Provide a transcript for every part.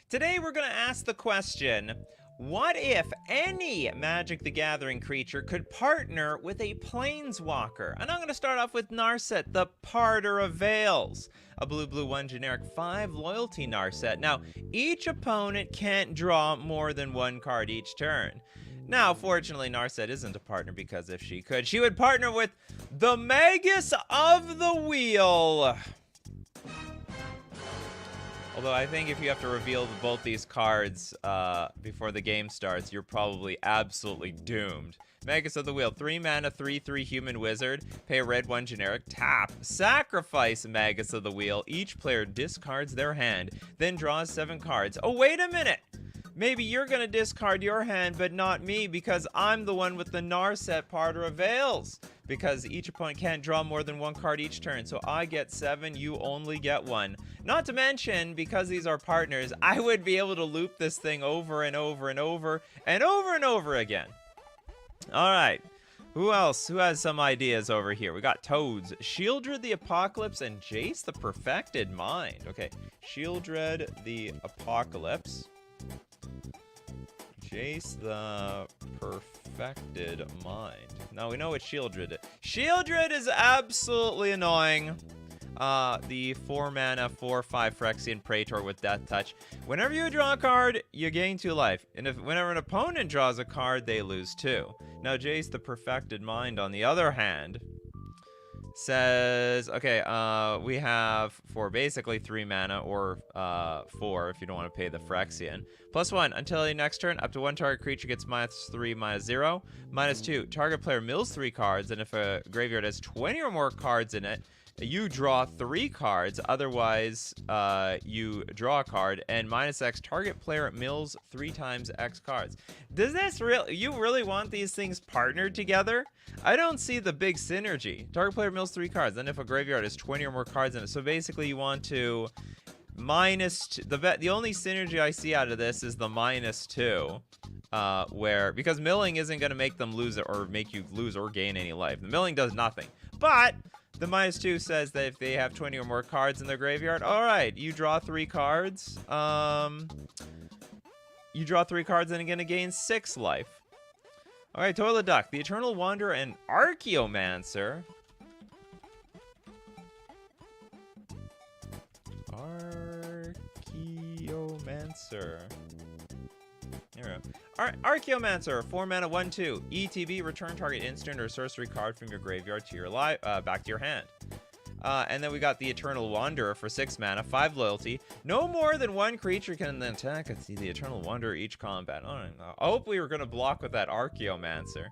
Today we're going to ask the question, what if any Magic the Gathering creature could partner with a Planeswalker? And I'm going to start off with Narset, the Parter of Veils. A blue-blue 1 generic 5 loyalty Narset. Now, each opponent can't draw more than one card each turn. Now, fortunately, Narset isn't a partner because if she could, she would partner with the Magus of the Wheel. Although I think if you have to reveal both these cards before the game starts, you're probably absolutely doomed. Magus of the Wheel, 3 mana, 3/3 human wizard. Pay a red 1 generic, tap, sacrifice Magus of the Wheel. Each player discards their hand, then draws 7 cards. Oh, wait a minute! Maybe you're gonna discard your hand, but not me, because I'm the one with the Narset Parter of Veils. Because each opponent can't draw more than 1 card each turn, so I get 7, you only get 1. Not to mention, because these are partners, I would be able to loop this thing over and over and over and over and over again. Alright, who else? Who has some ideas over here? We got Toads, Shieldred the Apocalypse, and Jace the Perfected Mind. Okay, Shieldred the Apocalypse. Jace the Perfected Mind. Now we know what Shieldred is. Shieldred is absolutely annoying. The 4 mana, 4/5 Phyrexian Praetor with Death Touch. Whenever you draw a card, you gain 2 life. And whenever an opponent draws a card, they lose 2. Now Jace the Perfected Mind, on the other hand, says, okay, we have for basically 3 mana, or 4 if you don't want to pay the Phyrexian. +1, until the next turn, up to 1 target creature gets -3, -0. -2, target player mills 3 cards, and if a graveyard has 20 or more cards in it, you draw 3 cards, otherwise you draw a card, and -X, target player mills 3 times X cards. Does this you really want these things partnered together? I don't see the big synergy. Target player mills 3 cards, then if a graveyard has 20 or more cards in it, so basically you want to the only synergy I see out of this is the -2, because milling isn't going to make them lose it or make you lose or gain any life. The milling does nothing, but the -2 says that if they have 20 or more cards in their graveyard, alright, you draw 3 cards. You draw 3 cards and you're going to gain 6 life. Alright, Toilet Duck, the Eternal Wanderer, and Archaeomancer. Archaeomancer. There we go. Archaeomancer, 4 mana, 1/2. ETB, return target instant or sorcery card from your graveyard to your back to your hand. And then we got the Eternal Wanderer for 6 mana, 5 loyalty. No more than 1 creature can then attack the Eternal Wanderer each combat. I hope we were going to block with that Archaeomancer.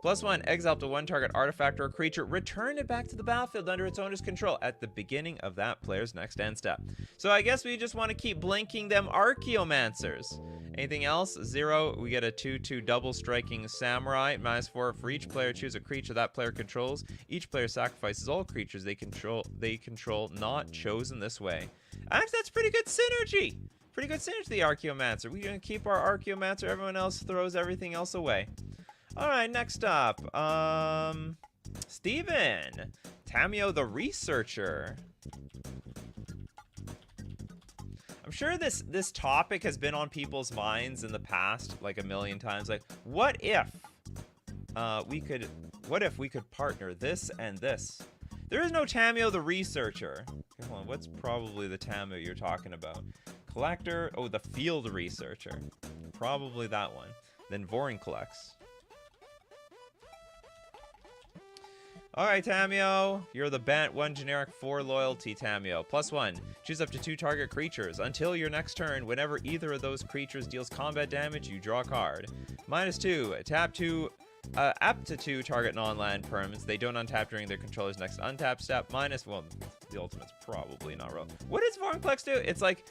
+1, exile up to 1 target artifact or creature. Return it back to the battlefield under its owner's control at the beginning of that player's next end step. So I guess we just want to keep blinking them Archaeomancers. Anything else? 0. We get a 2/2 double striking samurai. -4. For each player, choose a creature that player controls. Each player sacrifices all creatures they control not chosen this way. Actually, that's pretty good synergy. Pretty good synergy, the Archaeomancer. We're gonna keep our Archaeomancer. Everyone else throws everything else away. All right, next up, Steven. Tamio the Researcher. I'm sure this topic has been on people's minds in the past like a million times. Like, what if we could partner this and this? There is no Tamio the Researcher. Okay, hold on, what's probably the Tamio you're talking about? Collector, oh, the Field Researcher. Probably that one. Then Vorinclex. Alright, Tamio. You're the Bant 1 generic 4 loyalty Tamio. +1. Choose up to 2 target creatures. Until your next turn, whenever either of those creatures deals combat damage, you draw a card. -2. Tap 2. Up to 2 target non-land permanents. They don't untap during their controller's next untap step. Well, the ultimate's probably not real. What does Vorinclex do? It's like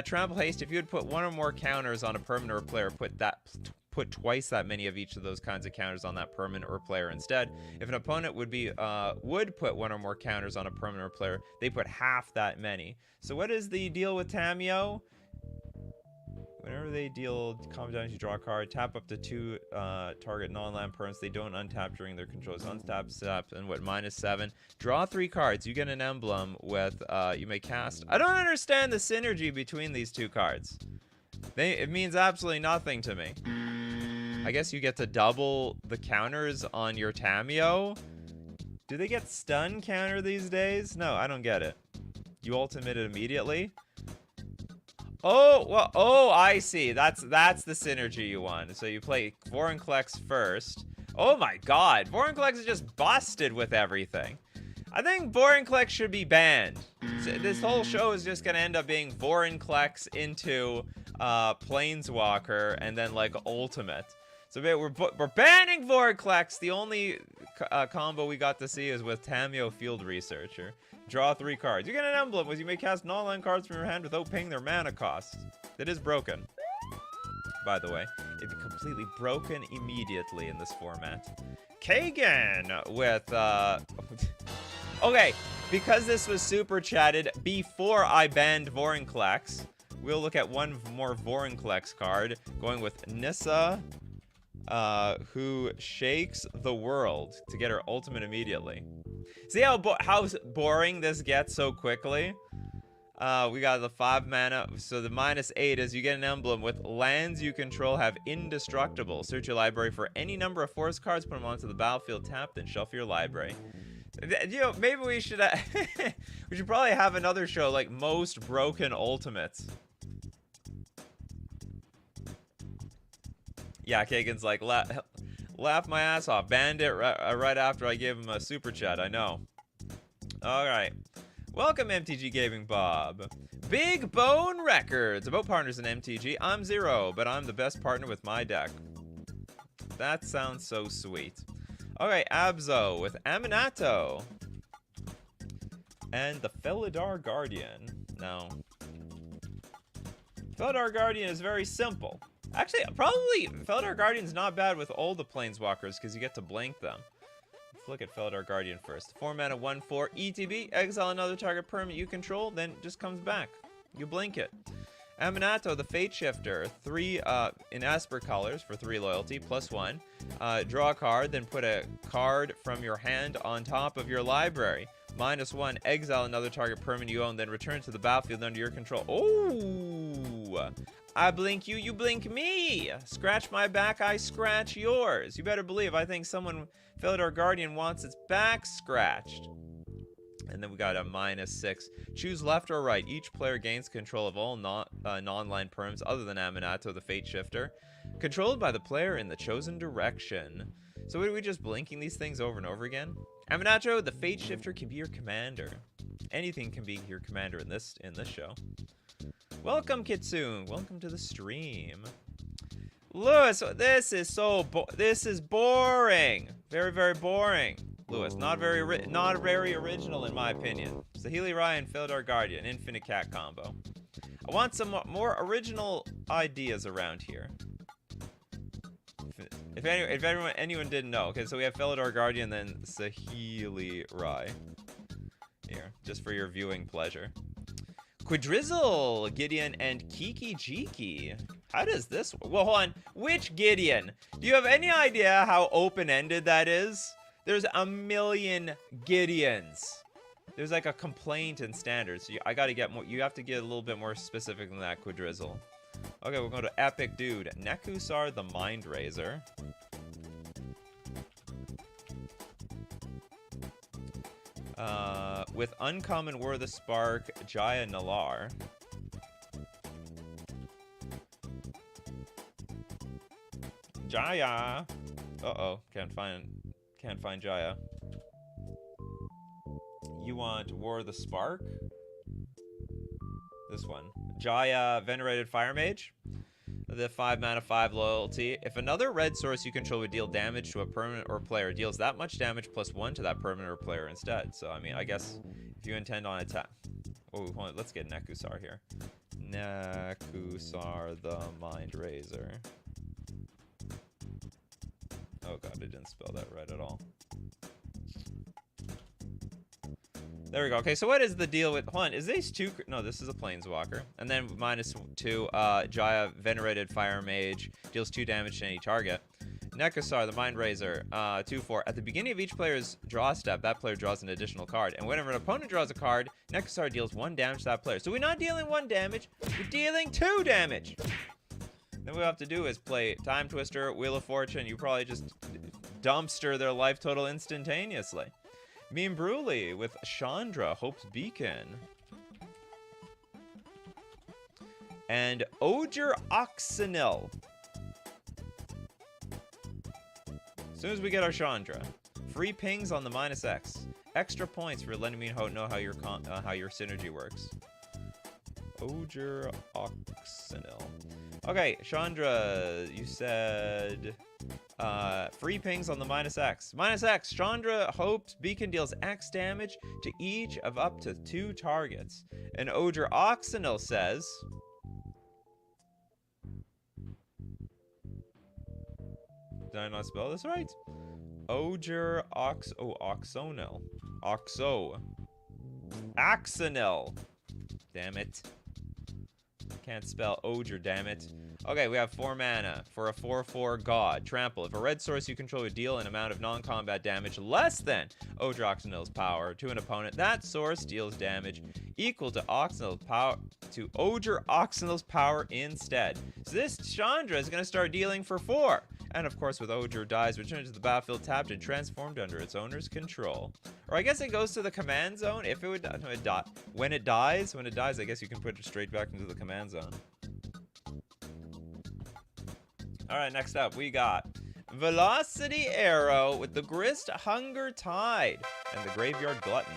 Trample Haste. If you would put 1 or more counters on a permanent or player, put twice that many of each of those kinds of counters on that permanent or player instead. If an opponent would put 1 or more counters on a permanent or player, they put half that many. So what is the deal with Tamio? Whenever they deal combat damage, you draw a card. Tap up to 2 target non-land permanents. They don't untap during their control's untap step. And what, -7? Draw 3 cards. You get an emblem with, you may cast. I don't understand the synergy between these 2 cards. It means absolutely nothing to me. I guess you get to double the counters on your Tamiyo. Do they get stun counter these days? No, I don't get it. You ultimate it immediately? Oh, well, oh, I see. That's the synergy you want. So you play Vorinclex first. Oh my god, Vorinclex is just busted with everything. I think Vorinclex should be banned. So this whole show is just gonna end up being Vorinclex into Planeswalker and then like ultimate. So we're banning Vorinclex. The only combo we got to see is with Tamiyo Field Researcher. Draw 3 cards. You get an emblem, which you may cast non-land cards from your hand without paying their mana cost. That is broken, by the way. It'd be completely broken immediately in this format. Kagan with, okay, because this was super chatted before I banned Vorinclex, we'll look at one more Vorinclex card, going with Nissa, who shakes the world to get her ultimate immediately. See how boring this gets so quickly? We got the 5 mana, so the -8 is you get an emblem with lands you control have indestructible. Search your library for any number of forest cards, put them onto the battlefield, tap, then shuffle your library. You know, maybe we should we should probably have another show like most broken ultimates. Yeah, Kagan's like, laugh my ass off. Banned it right after I gave him a super chat, I know. Alright. Welcome, MTG Gaming Bob. Big Bone Records. About partners in MTG. I'm Zero, but I'm the best partner with my deck. That sounds so sweet. Alright, Abzo with Aminato. And the Felidar Guardian. Now, Felidar Guardian is very simple. Actually, probably Felidar Guardian's not bad with all the Planeswalkers because you get to blink them. Let's look at Felidar Guardian first. 4 mana, 1/4 ETB. Exile another target permanent you control, then it just comes back. You blink it. Aminato, the Fate Shifter. 3 in Esper colors for 3 loyalty, +1. Draw a card, then put a card from your hand on top of your library. -1, exile another target permanent you own, then return to the battlefield under your control. Oh! I blink you, you blink me. Scratch my back, I scratch yours. You better believe I think someone, Felidar Guardian, wants its back scratched. And then we got a -6. Choose left or right. Each player gains control of all non-land perms other than Aminato, the Fate Shifter, controlled by the player in the chosen direction. So are we just blinking these things over and over again? Aminato, the Fate Shifter, can be your commander. Anything can be your commander in this show. Welcome, Kitsune. Welcome to the stream. Lewis, this is this is boring. Very, very boring. Lewis, not very original in my opinion. Saheeli Ryan, Felidar Guardian, Infinite Cat combo. I want some more original ideas around here. If anyone didn't know, okay, so we have Felidar Guardian, then Saheeli Ryan. Here, just for your viewing pleasure. Quadrizzle, Gideon, and Kiki Jiki. How does this work? Well, hold on. Which Gideon? Do you have any idea how open-ended that is? There's a million Gideons. There's like a complaint in standard, so I gotta get more. You have to get a little bit more specific than that, Quadrizzle. Okay, we'll go to Epic Dude. Nekusar the Mind Razor. With Uncommon War the Spark, Jaya Nalar. Jaya! Uh-oh, can't find Jaya. You want War the Spark? This one. Jaya, Venerated Fire Mage. The 5 mana, 5 loyalty. If another red source you control would deal damage to a permanent or player, deals that much damage +1 to that permanent or player instead. So, I mean, I guess if you intend on attack. Oh, let's get Nekusar here. Nekusar the Mind Razor. Oh god, I didn't spell that right at all. There we go. Okay, so what is the deal with... Hold on, is these two... No, this is a Planeswalker. And then -2, Jaya, Venerated Fire Mage, deals 2 damage to any target. Nekasar, the Mind Razor, 2/4. At the beginning of each player's draw step, that player draws an additional card. And whenever an opponent draws a card, Nekasar deals 1 damage to that player. So we're not dealing 1 damage, we're dealing 2 damage. Then what we have to do is play Time Twister, Wheel of Fortune. You probably just dumpster their life total instantaneously. Meme Bruley with Chandra, Hope's Beacon. And Oger Oxenil. As soon as we get our Chandra, free pings on the -X. Extra points for letting me know how your synergy works. Oger Oxenil. Okay, Chandra, you said free pings on the -X. -X, Chandra Hope's Beacon deals X damage to each of up to 2 targets. And Oger Oxenil says... Did I not spell this right? Oger Oxonil. Axonil. Damn it. Can't spell Oger, damn it. Okay, we have 4 mana for a 4/4 God. Trample. If a red source you control would deal an amount of non-combat damage less than Oger Oxonil's power to an opponent, that source deals damage equal to Oger Oxonil's power instead. So this Chandra is going to start dealing for 4. And of course, with Oger dies, returns to the battlefield tapped and transformed under its owner's control. Or I guess it goes to the command zone. If it would when it dies, I guess you can put it straight back into the command zone. All right, next up we got Velocity Arrow with the Grist Hunger Tide and the Graveyard Glutton.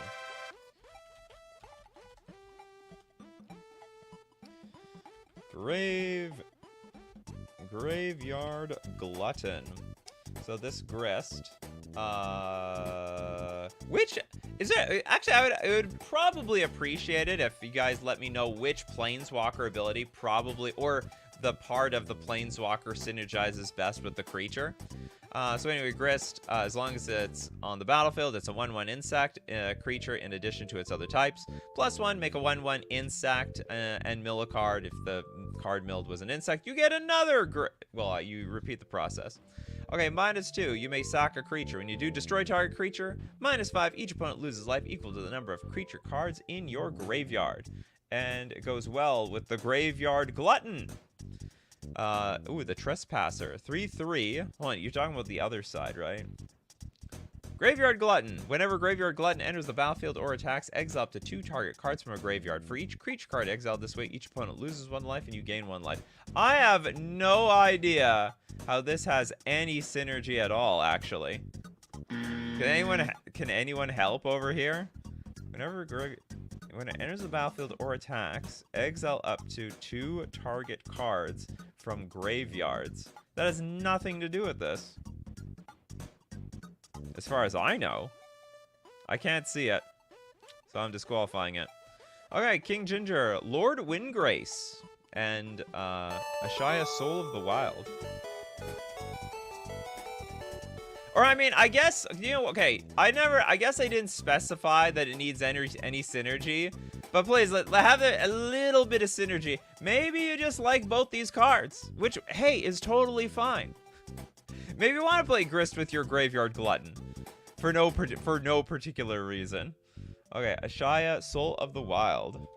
Graveyard Glutton. So this Grist, which is there? Actually, I would probably appreciate it if you guys let me know which Planeswalker ability or the part of the Planeswalker synergizes best with the creature. So anyway, Grist, as long as it's on the battlefield, it's a 1/1 insect creature in addition to its other types. +1, make a 1/1 insect and mill a card. If the card milled was an insect, you get another you repeat the process. Okay, -2, you may sack a creature. When you do destroy target creature, -5, each opponent loses life equal to the number of creature cards in your graveyard. And it goes well with the Graveyard Glutton. The Trespasser, 3/3. Hold on, you're talking about the other side, right? Graveyard Glutton. Whenever Graveyard Glutton enters the battlefield or attacks, exile up to 2 target cards from a graveyard. For each creature card exiled this way, each opponent loses 1 life and you gain 1 life. I have no idea how this has any synergy at all, actually. Can anyone help over here? When it enters the battlefield or attacks, exile up to 2 target cards from graveyards. That has nothing to do with this. As far as I know. I can't see it. So I'm disqualifying it. Okay, King Ginger, Lord Windgrace, and Ashaya, Soul of the Wild. Or I mean, I guess, okay, I guess I didn't specify that it needs any synergy, but please, let have a little bit of synergy. Maybe you just like both these cards, which, hey, is totally fine. Maybe you want to play Grist with your Graveyard Glutton, for no particular reason. Okay, Ashaya, Soul of the Wild.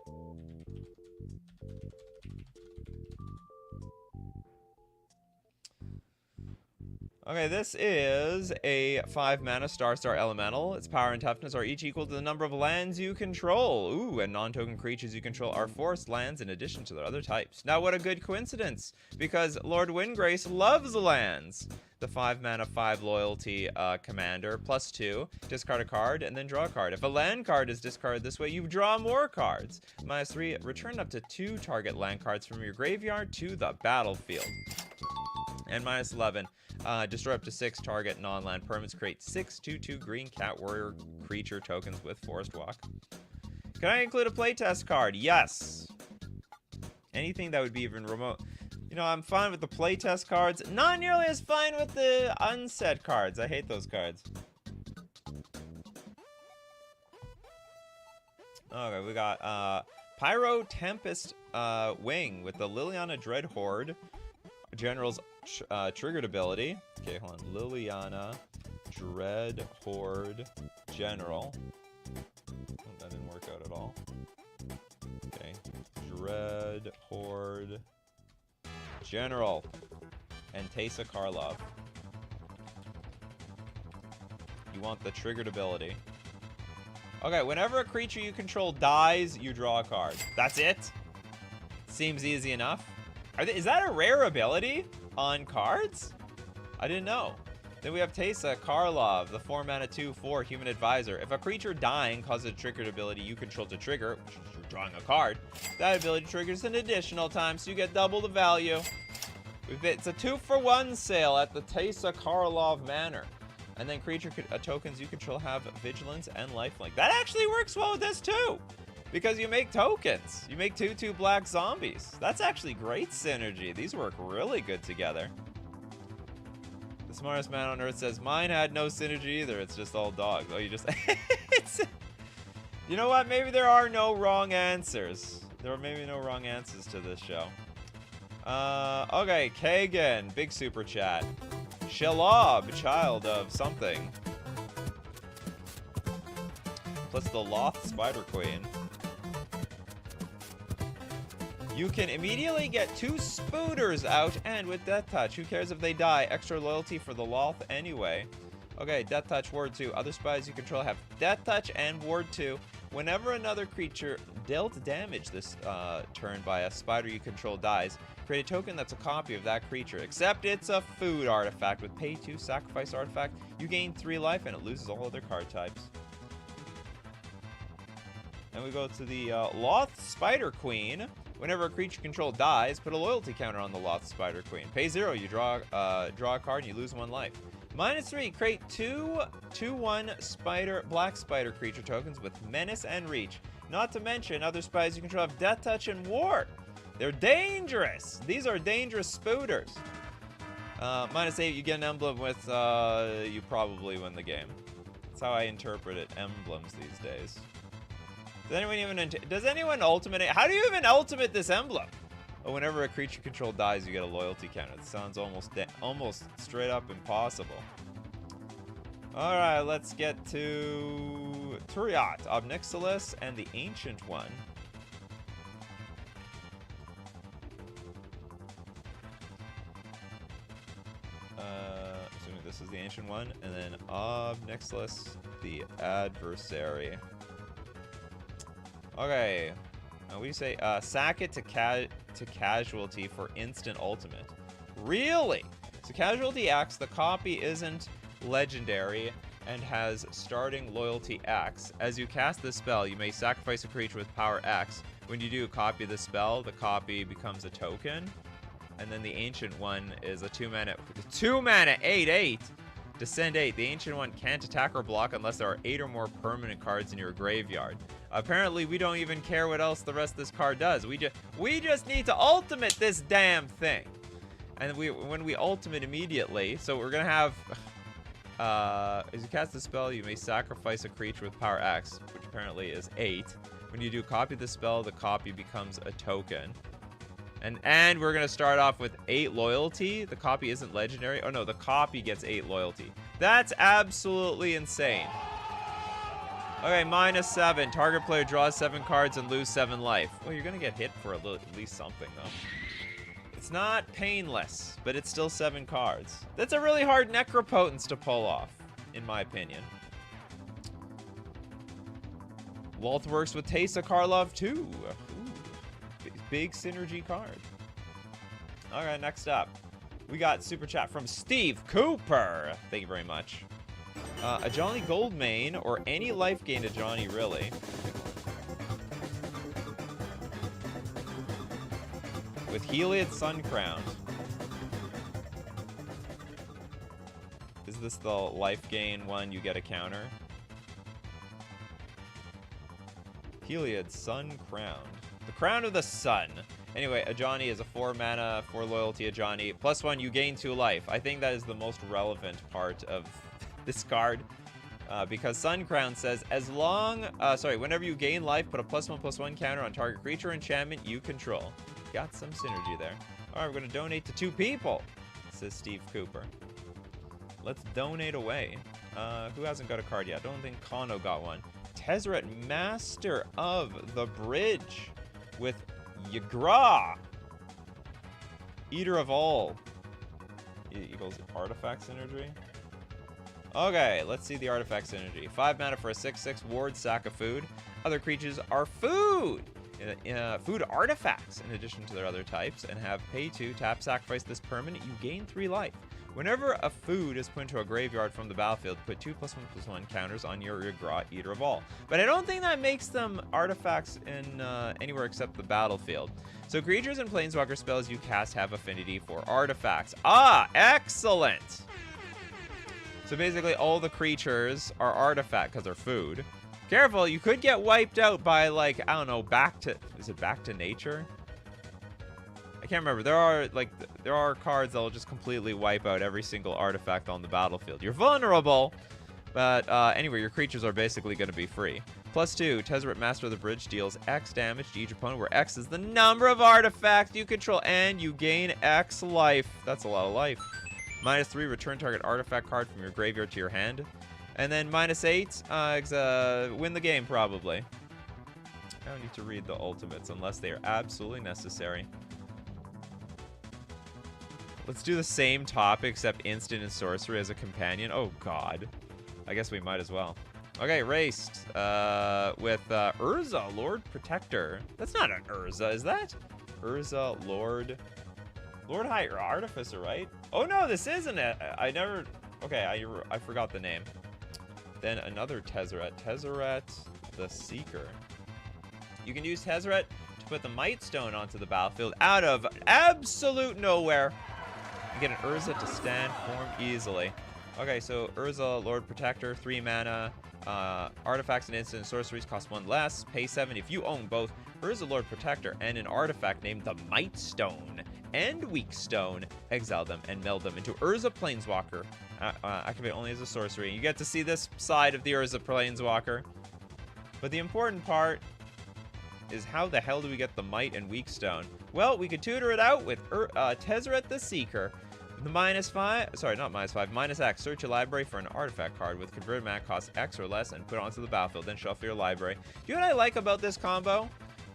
Okay, this is a 5-mana Star Elemental. Its power and toughness are each equal to the number of lands you control. Ooh, and non-token creatures you control are forest lands in addition to their other types. Now, what a good coincidence, because Lord Windgrace loves lands. The 5-mana, 5 loyalty commander, +2, discard a card, and then draw a card. If a land card is discarded this way, you draw more cards. -3, return up to 2 target land cards from your graveyard to the battlefield. And -11, destroy up to 6 target non-land permanents. Create 6 2/2 green cat warrior creature tokens with Forest Walk. Can I include a playtest card? Yes. Anything that would be even remote. I'm fine with the playtest cards. Not nearly as fine with the unset cards. I hate those cards. Okay, we got Pyro Tempest Wing with the Liliana Dreadhorde. General's triggered ability. Okay, hold on. Liliana, Dread, Horde, General. Oh, that didn't work out at all. Okay. Dread, Horde, General, and Teysa Karlov. You want the triggered ability. Okay, whenever a creature you control dies, you draw a card. That's it? Seems easy enough. Is that a rare ability on cards? I didn't know. Then we have Teysa Karlov, the 4-mana 2/4 Human Advisor. If a creature dying causes a triggered ability you control to trigger, which is you're drawing a card, that ability triggers an additional time, so you get double the value. It's a 2-for-1 sale at the Teysa Karlov Manor. And then creature tokens you control have Vigilance and Lifelink. That actually works well with this too, because you make tokens. You make 2/2 black zombies. That's actually great synergy. These work really good together. The smartest man on earth says, mine had no synergy either. It's just all dogs. Oh, you just... You know what? Maybe there are no wrong answers. There are maybe no wrong answers to this show. Okay, Kagan, big super chat. Shelob, child of something. Plus the Loth Spider Queen. You can immediately get 2 Spooters out and with Death Touch. Who cares if they die? Extra loyalty for the Loth anyway. Okay, Death Touch, Ward 2. Other spies you control have Death Touch and Ward 2. Whenever another creature dealt damage this turn by a spider you control dies, create a token that's a copy of that creature, except it's a food artifact. With pay 2 sacrifice artifact, you gain 3 life and it loses all other card types. And we go to the Loth Spider Queen. Whenever a creature control dies, put a loyalty counter on the Loth Spider Queen. Pay 0, you draw a card and you lose 1 life. -3, create 2 2/1 black spider creature tokens with Menace and Reach. Not to mention, other spies you control have Death Touch and Ward. They're dangerous. These are dangerous spooters. -8, you get an emblem with, you probably win the game. That's how I interpret it, emblems these days. Does anyone ultimate it? How do you even ultimate this emblem? Oh, whenever a creature control dies, you get a loyalty counter. It sounds almost straight up impossible. All right, let's get to Turiat, Obnixilis, and the Ancient One. Assuming this is the Ancient One, and then Obnixilis, the Adversary. Okay. Now we say sack it to casualty for instant ultimate. Really? So casualty X, the copy isn't legendary and has starting loyalty X. As you cast this spell, you may sacrifice a creature with power X. When you do a copy of the spell, the copy becomes a token. And then the Ancient One is a 2-mana 8/8. Descend 8. The Ancient One can't attack or block unless there are 8 or more permanent cards in your graveyard. Apparently, we don't even care what else the rest of this card does. We just need to ultimate this damn thing. And when we ultimate immediately, so we're gonna have as you cast the spell, you may sacrifice a creature with power X, which apparently is 8. When you do copy the spell, the copy becomes a token. And we're gonna start off with 8 loyalty. The copy isn't legendary. Oh no, the copy gets 8 loyalty. That's absolutely insane. Okay, -7. Target player draws 7 cards and lose 7 life. Well, you're gonna get hit for at least something though. It's not painless, but it's still 7 cards. That's a really hard Necropotence to pull off, in my opinion. Walt works with Teysa Karlov too. Ooh, big synergy card. All right, next up, we got super chat from Steve Cooper. Thank you very much. A Johnny Goldmane, or any life gain to Johnny, really. With Heliod Suncrowned. Is this the life gain one? You get a counter? Heliod Suncrowned. The Crown of the Sun. Anyway, Ajani is a 4-mana, 4 loyalty Ajani. +1, you gain 2 life. I think that is the most relevant part of this card. Because Suncrown says, whenever you gain life, put a +1/+1 counter on target creature or enchantment you control. Got some synergy there. All right, we're going to donate to 2 people, says Steve Cooper. Let's donate away. Who hasn't got a card yet? I don't think Kano got one. Tezzeret, Master of the Bridge with Yagra. Eater of All. Equals artifact synergy. Okay, let's see the artifact synergy. 5 mana for a 6/6 ward, sack of food. Other creatures are food. Food artifacts in addition to their other types, and have pay 2, tap, sacrifice this permanent, you gain 3 life. Whenever a food is put into a graveyard from the battlefield, put 2+1/+1 counters on your Yagra, Eater of All. But I don't think that makes them artifacts in anywhere except the battlefield. So creatures and planeswalker spells you cast have affinity for artifacts. Ah, excellent! So basically all the creatures are artifact because they're food. Careful, you could get wiped out by, like, I don't know, is it back to nature? I can't remember. There are cards that will just completely wipe out every single artifact on the battlefield. You're vulnerable, but anyway, your creatures are basically going to be free. +2, Tezzeret, Master of the Bridge deals X damage to each opponent, where X is the number of artifacts you control, and you gain X life. That's a lot of life. -3, return target artifact card from your graveyard to your hand. And then -8, win the game, probably. I don't need to read the ultimates unless they are absolutely necessary. Let's do the same topic, except instant and sorcery as a companion. Oh, God. I guess we might as well. Okay, raced with Urza, Lord Protector. That's not an Urza, is that? Urza, Lord High Artificer, right? Oh, no, this isn't it. Okay, I forgot the name. Then another Tezzeret. Tezzeret the Seeker. You can use Tezzeret to put the Might Stone onto the battlefield out of absolute nowhere. And get an Urza to stand form easily. Okay, so Urza, Lord Protector, 3 mana. Artifacts and instant sorceries cost 1 less. Pay 7 if you own both Urza, Lord Protector, and an artifact named the Might Stone and Weak Stone. Exile them and meld them into Urza Planeswalker. Activate only as a sorcery. You get to see this side of the Urza Planeswalker. But the important part is how the hell do we get the Might and Weak Stone? Well, we could tutor it out with Tezzeret the Seeker. The -X. Search your library for an artifact card with converted mana cost X or less and put it onto the battlefield. Then shuffle your library. Do you know what I like about this combo?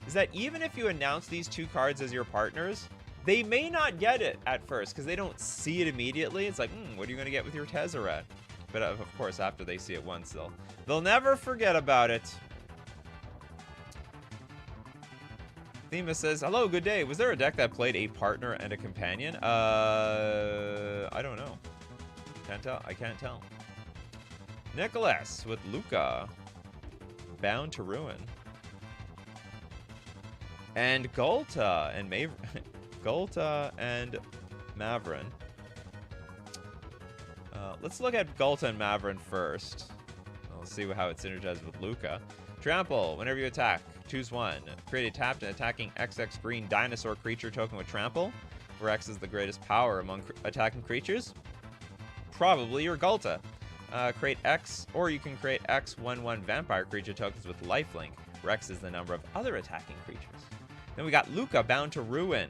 Is that even if you announce these 2 cards as your partners, they may not get it at first because they don't see it immediately. It's like, what are you going to get with your Tezzeret? But of course, after they see it once, they'll never forget about it. Thema says, hello, good day. Was there a deck that played a partner and a companion? I don't know. I can't tell. Nicholas with Luca. Bound to Ruin. And Gulta and Gulta and Mavrin. Let's look at Gulta and Mavrin first. Let's see how it synergizes with Luca. Trample. Whenever you attack, choose 1. Create a tapped and attacking XX green dinosaur creature token with Trample, where X is the greatest power among attacking creatures. Probably your Gulta. Create X, or you can create X 1/1 vampire creature tokens with Lifelink, where X is the number of other attacking creatures. Then we got Luca, Bound to Ruin.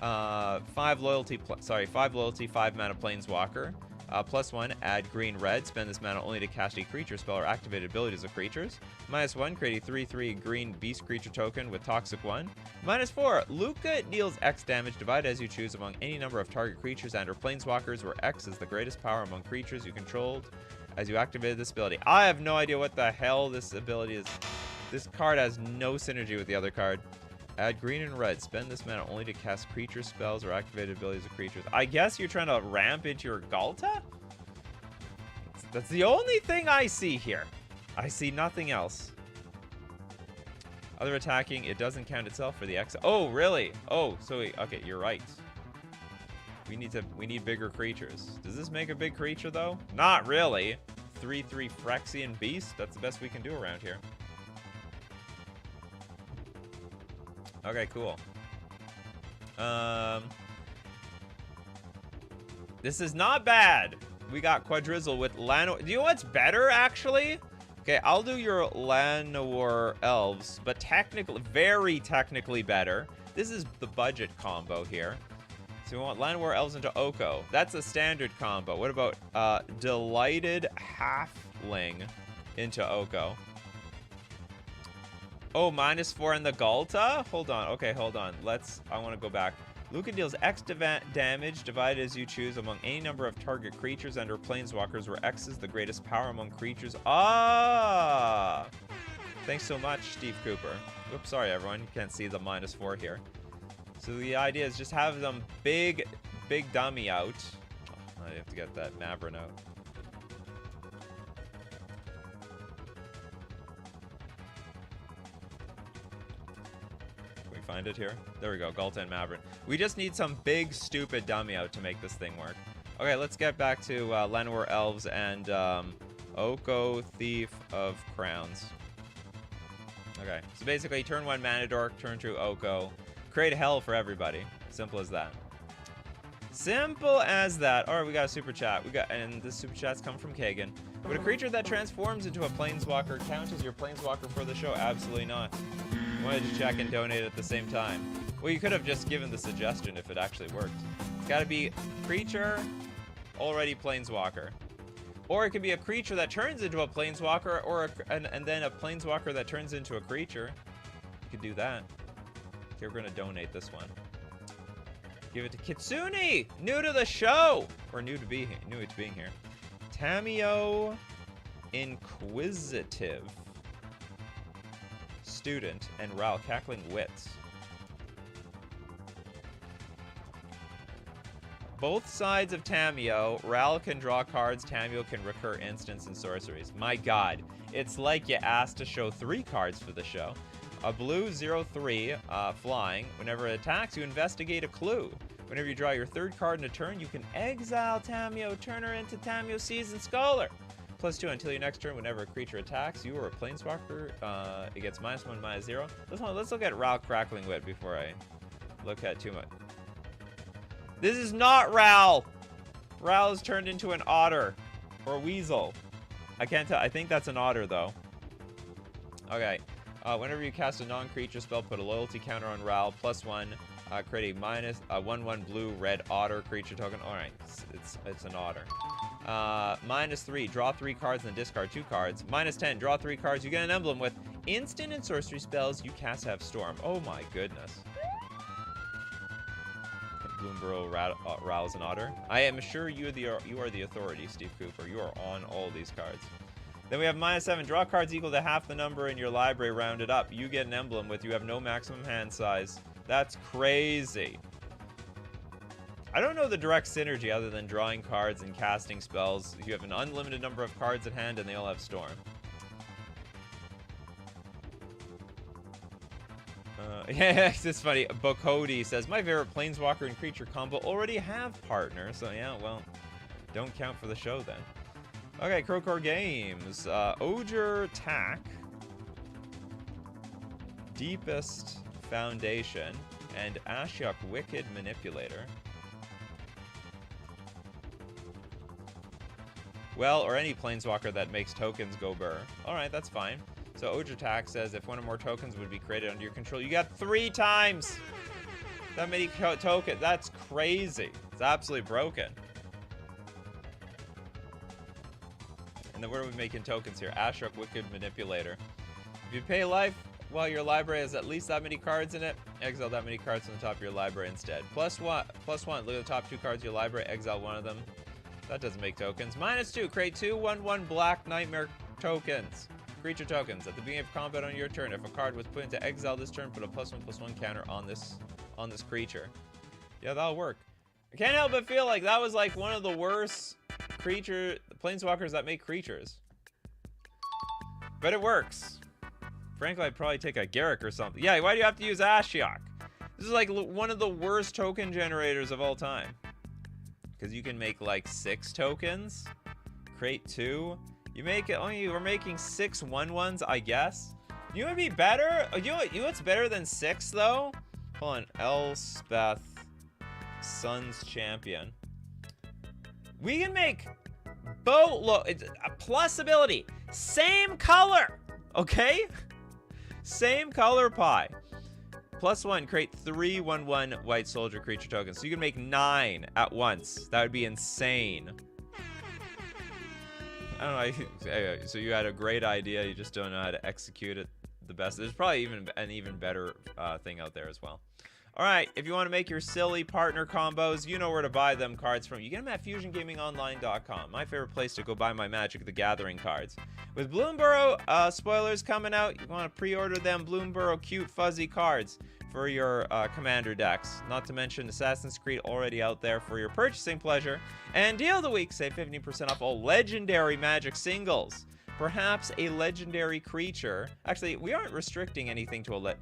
5 loyalty, 5 mana Planeswalker. +1, add green-red. Spend this mana only to cast a creature spell or activate abilities of creatures. -1, create a 3/3 green beast creature token with Toxic 1. -4, Luca deals X damage, divided as you choose among any number of target creatures and/or planeswalkers, where X is the greatest power among creatures you controlled as you activated this ability. I have no idea what the hell this ability is. This card has no synergy with the other card. Add green and red. Spend this mana only to cast creature spells or activate abilities of creatures. I guess you're trying to ramp into your Gulta? That's the only thing I see here. I see nothing else. Other attacking, it doesn't count itself for the X. Oh, really? Oh, so okay, you're right. We need bigger creatures. Does this make a big creature though? Not really. 3/3 Phyrexian Beast. That's the best we can do around here. Okay, cool. This is not bad. We got Quadrizzle with Llanowar. Do you know what's better, actually? Okay, I'll do your Llanowar Elves, but very technically better. this is the budget combo here. So we want Land War Elves into Oko. That's a standard combo. What about Delighted Halfling into Oko? Oh, -4 in the Galta? Hold on. Okay, hold on. I want to go back. Lucan deals X damage divided as you choose among any number of target creatures and/or planeswalkers, where X is the greatest power among creatures. Ah! Thanks so much, Steve Cooper. Oops, sorry everyone. You can't see the -4 here. So the idea is just have them big dummy out. Oh, I have to get that Mavrin out. Find it here. There we go. Galta and Mavrin. We just need some big, stupid dummy out to make this thing work. Okay, let's get back to Llanowar Elves and Oko Thief of Crowns. Okay, so basically turn 1 Mana Dork, turn 2 Oko. Create hell for everybody. Simple as that. Simple as that. Alright, we got a super chat. And this super chat's come from Kagan. Would a creature that transforms into a planeswalker count as your planeswalker for the show? Absolutely not. Wanted to check and donate at the same time. Well, you could have just given the suggestion if it actually worked. It's got to be creature, already planeswalker. Or it could be a creature that turns into a planeswalker, or and then a planeswalker that turns into a creature. You could do that. Okay, we're going to donate this one. Give it to Kitsune! New to the show! Or new to being here. Tamio Inquisitive. Student, and Ral Cackling Wits. Both sides of Tamio, Ral can draw cards, Tamio can recur instants and sorceries. My god, it's like you asked to show 3 cards for the show. A blue 0/3 flying. Whenever it attacks, you investigate a clue. Whenever you draw your 3rd card in a turn, you can exile Tamio, turn her into Tamio Seasoned Scholar. +2 until your next turn. Whenever a creature attacks you or a planeswalker, it gets -1, -0. Let's look at Ral Crackling Wit before I look at too much. This is not Ral! Ral is turned into an otter. Or a weasel. I can't tell. I think that's an otter, though. Okay. Whenever you cast a non-creature spell, put a loyalty counter on Ral. +1. Create a 1/1 blue-red otter creature token. Alright. It's an otter. -3, draw 3 cards and discard 2 cards. -10, draw 3 cards. You get an emblem with instant and sorcery spells you cast have Storm. Oh my goodness. Bloomborough Rouse an Otter. I am sure you are the authority, Steve Cooper. You are on all these cards. Then we have -7, draw cards equal to half the number in your library rounded up. You get an emblem with you have no maximum hand size. That's crazy. I don't know the direct synergy other than drawing cards and casting spells. You have an unlimited number of cards at hand and they all have Storm. Yeah, it's funny. Bokodi says, my favorite planeswalker and creature combo already have partner. So yeah, well, don't count for the show then. Okay, Crowcore Games. Oger Tack. Deepest Foundation. And Ashiok Wicked Manipulator. Well, or any planeswalker that makes tokens go burr. Alright, that's fine. So Ojatak says if one or more tokens would be created under your control, you got 3 times that many tokens. That's crazy. It's absolutely broken. And then what are we making tokens here? Ashiok Wicked Manipulator. If you pay life while your library has at least that many cards in it, exile that many cards on the top of your library instead. +1. Look at the top 2 cards of your library, exile one of them. That doesn't make tokens. -2. Create 2 1/1 Black Nightmare tokens. Creature tokens. At the beginning of combat on your turn, if a card was put into exile this turn, put a +1/+1 counter on this creature. Yeah, that'll work. I can't help but feel like that was like one of the worst planeswalkers that make creatures. But it works. Frankly, I'd probably take a Garruk or something. Yeah, why do you have to use Ashiok? This is like one of the worst token generators of all time. Because you can make like 6 tokens, create 2. You make it. We're making 6 1/1s, I guess. You would be better. You know what's better than 6 though? Hold on, Elspeth, Sun's Champion. We can make boatload. It's a plus ability, same color. Okay, same color pie. +1, create 3 1/1 white soldier creature tokens. So you can make 9 at once. That would be insane. I don't know. So you had a great idea. You just don't know how to execute it the best. There's probably even an even better thing out there as well. All right, if you want to make your silly partner combos, you know where to buy them cards from. You get them at FusionGamingOnline.com. My favorite place to go buy my Magic the Gathering cards. With Bloomburrow spoilers coming out, you want to pre-order them Bloomburrow cute fuzzy cards for your Commander decks. Not to mention Assassin's Creed already out there for your purchasing pleasure. And Deal of the Week, save 15% off all legendary Magic singles. Perhaps a legendary creature. Actually, we aren't restricting anything to a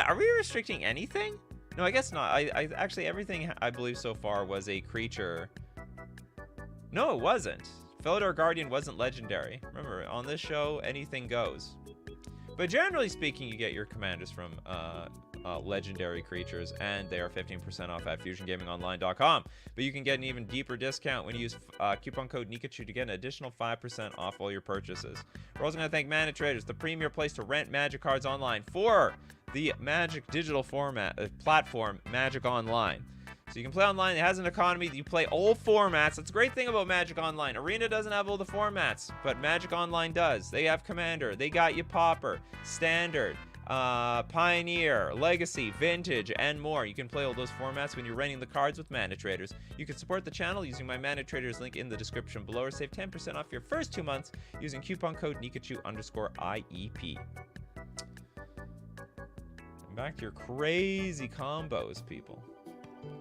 are we restricting anything? No, I guess not. I actually, everything I believe so far was a creature. No, it wasn't. Felidar Guardian wasn't legendary. Remember, on this show, anything goes. But generally speaking, you get your commanders from legendary creatures, and they are 15% off at FusionGamingOnline.com. But you can get an even deeper discount when you use coupon code Nikachu to get an additional 5% off all your purchases. We're also going to thank Mana Traders, the premier place to rent Magic cards online for the Magic digital platform, Magic Online. So you can play online. It has an economy. You play all formats. That's the great thing about Magic Online. Arena doesn't have all the formats, but Magic Online does. They have Commander. They got you Pauper, Standard, Pioneer, Legacy, Vintage, and more. You can play all those formats when you're renting the cards with Mana Traders. You can support the channel using my Mana Traders link in the description below, or save 10% off your first 2 months using coupon code Nikachu_IEP. Back to your crazy combos, people.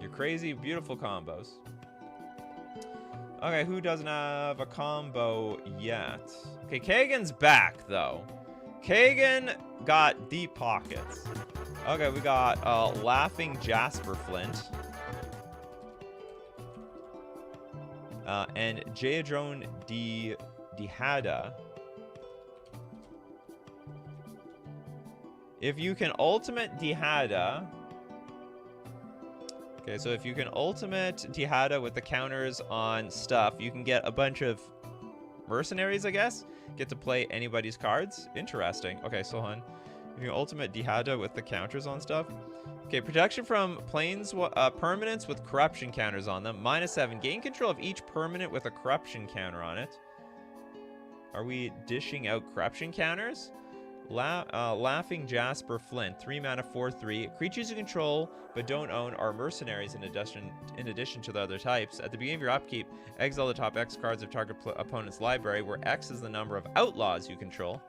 Your crazy, beautiful combos. Okay, who doesn't have a combo yet? Okay, Kagan's back, though. Kagan got deep pockets. Okay, we got Laughing Jasper Flint. And Jayadrone Dihada. If you can ultimate Dihada... Okay, so if you can ultimate Dihada with the counters on stuff, you can get a bunch of mercenaries, I guess? Get to play anybody's cards? Interesting. Okay, so hold on. If you ultimate Dihada with the counters on stuff. Okay, protection from permanents with corruption counters on them. -7. Gain control of each permanent with a corruption counter on it. Are we dishing out corruption counters? Laughing Jasper Flint, 3 mana, 4/3. Creatures you control but don't own are mercenaries in addition to the other types. At the beginning of your upkeep, exile the top X cards of target opponent's library, where X is the number of outlaws you control.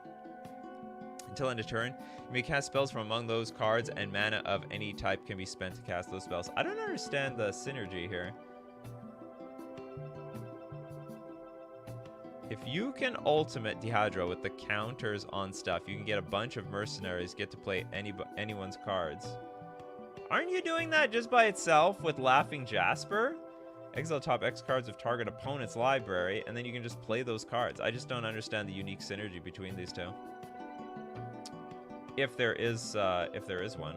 Until end of turn, you may cast spells from among those cards, and mana of any type can be spent to cast those spells. I don't understand the synergy here. If you can ultimate Dihadra with the counters on stuff, you can get a bunch of mercenaries, get to play anyone's cards. Aren't you doing that just by itself with Laughing Jasper? Exile top X cards of target opponent's library, and then you can just play those cards. I just don't understand the unique synergy between these two. If there is one,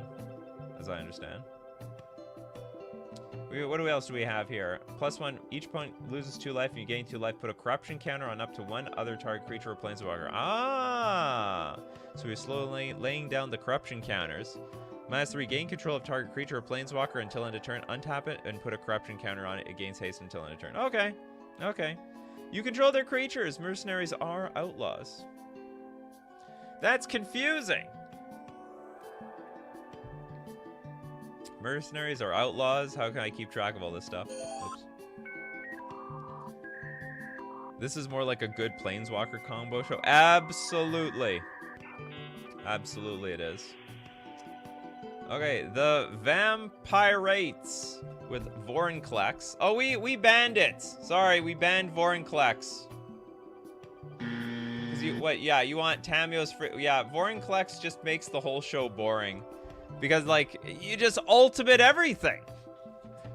as I understand. What else do we have here? +1, each opponent loses 2 life, and you gain 2 life. Put a corruption counter on up to 1 other target creature or planeswalker. Ah! So we're slowly laying down the corruption counters. -3, gain control of target creature or planeswalker until end of turn. Untap it and put a corruption counter on it. It gains haste until end of turn. Okay. Okay. You control their creatures. Mercenaries are outlaws. That's confusing. Mercenaries are outlaws? How can I keep track of all this stuff? Oops. This is more like a good Planeswalker combo show. Absolutely. Absolutely it is. Okay, the Vampirates with Vorinclex. Oh, we banned it. Sorry, we banned Vorinclex. Yeah, you want Tamio's free. Yeah, Vorinclex just makes the whole show boring. Because, like, you just ultimate everything.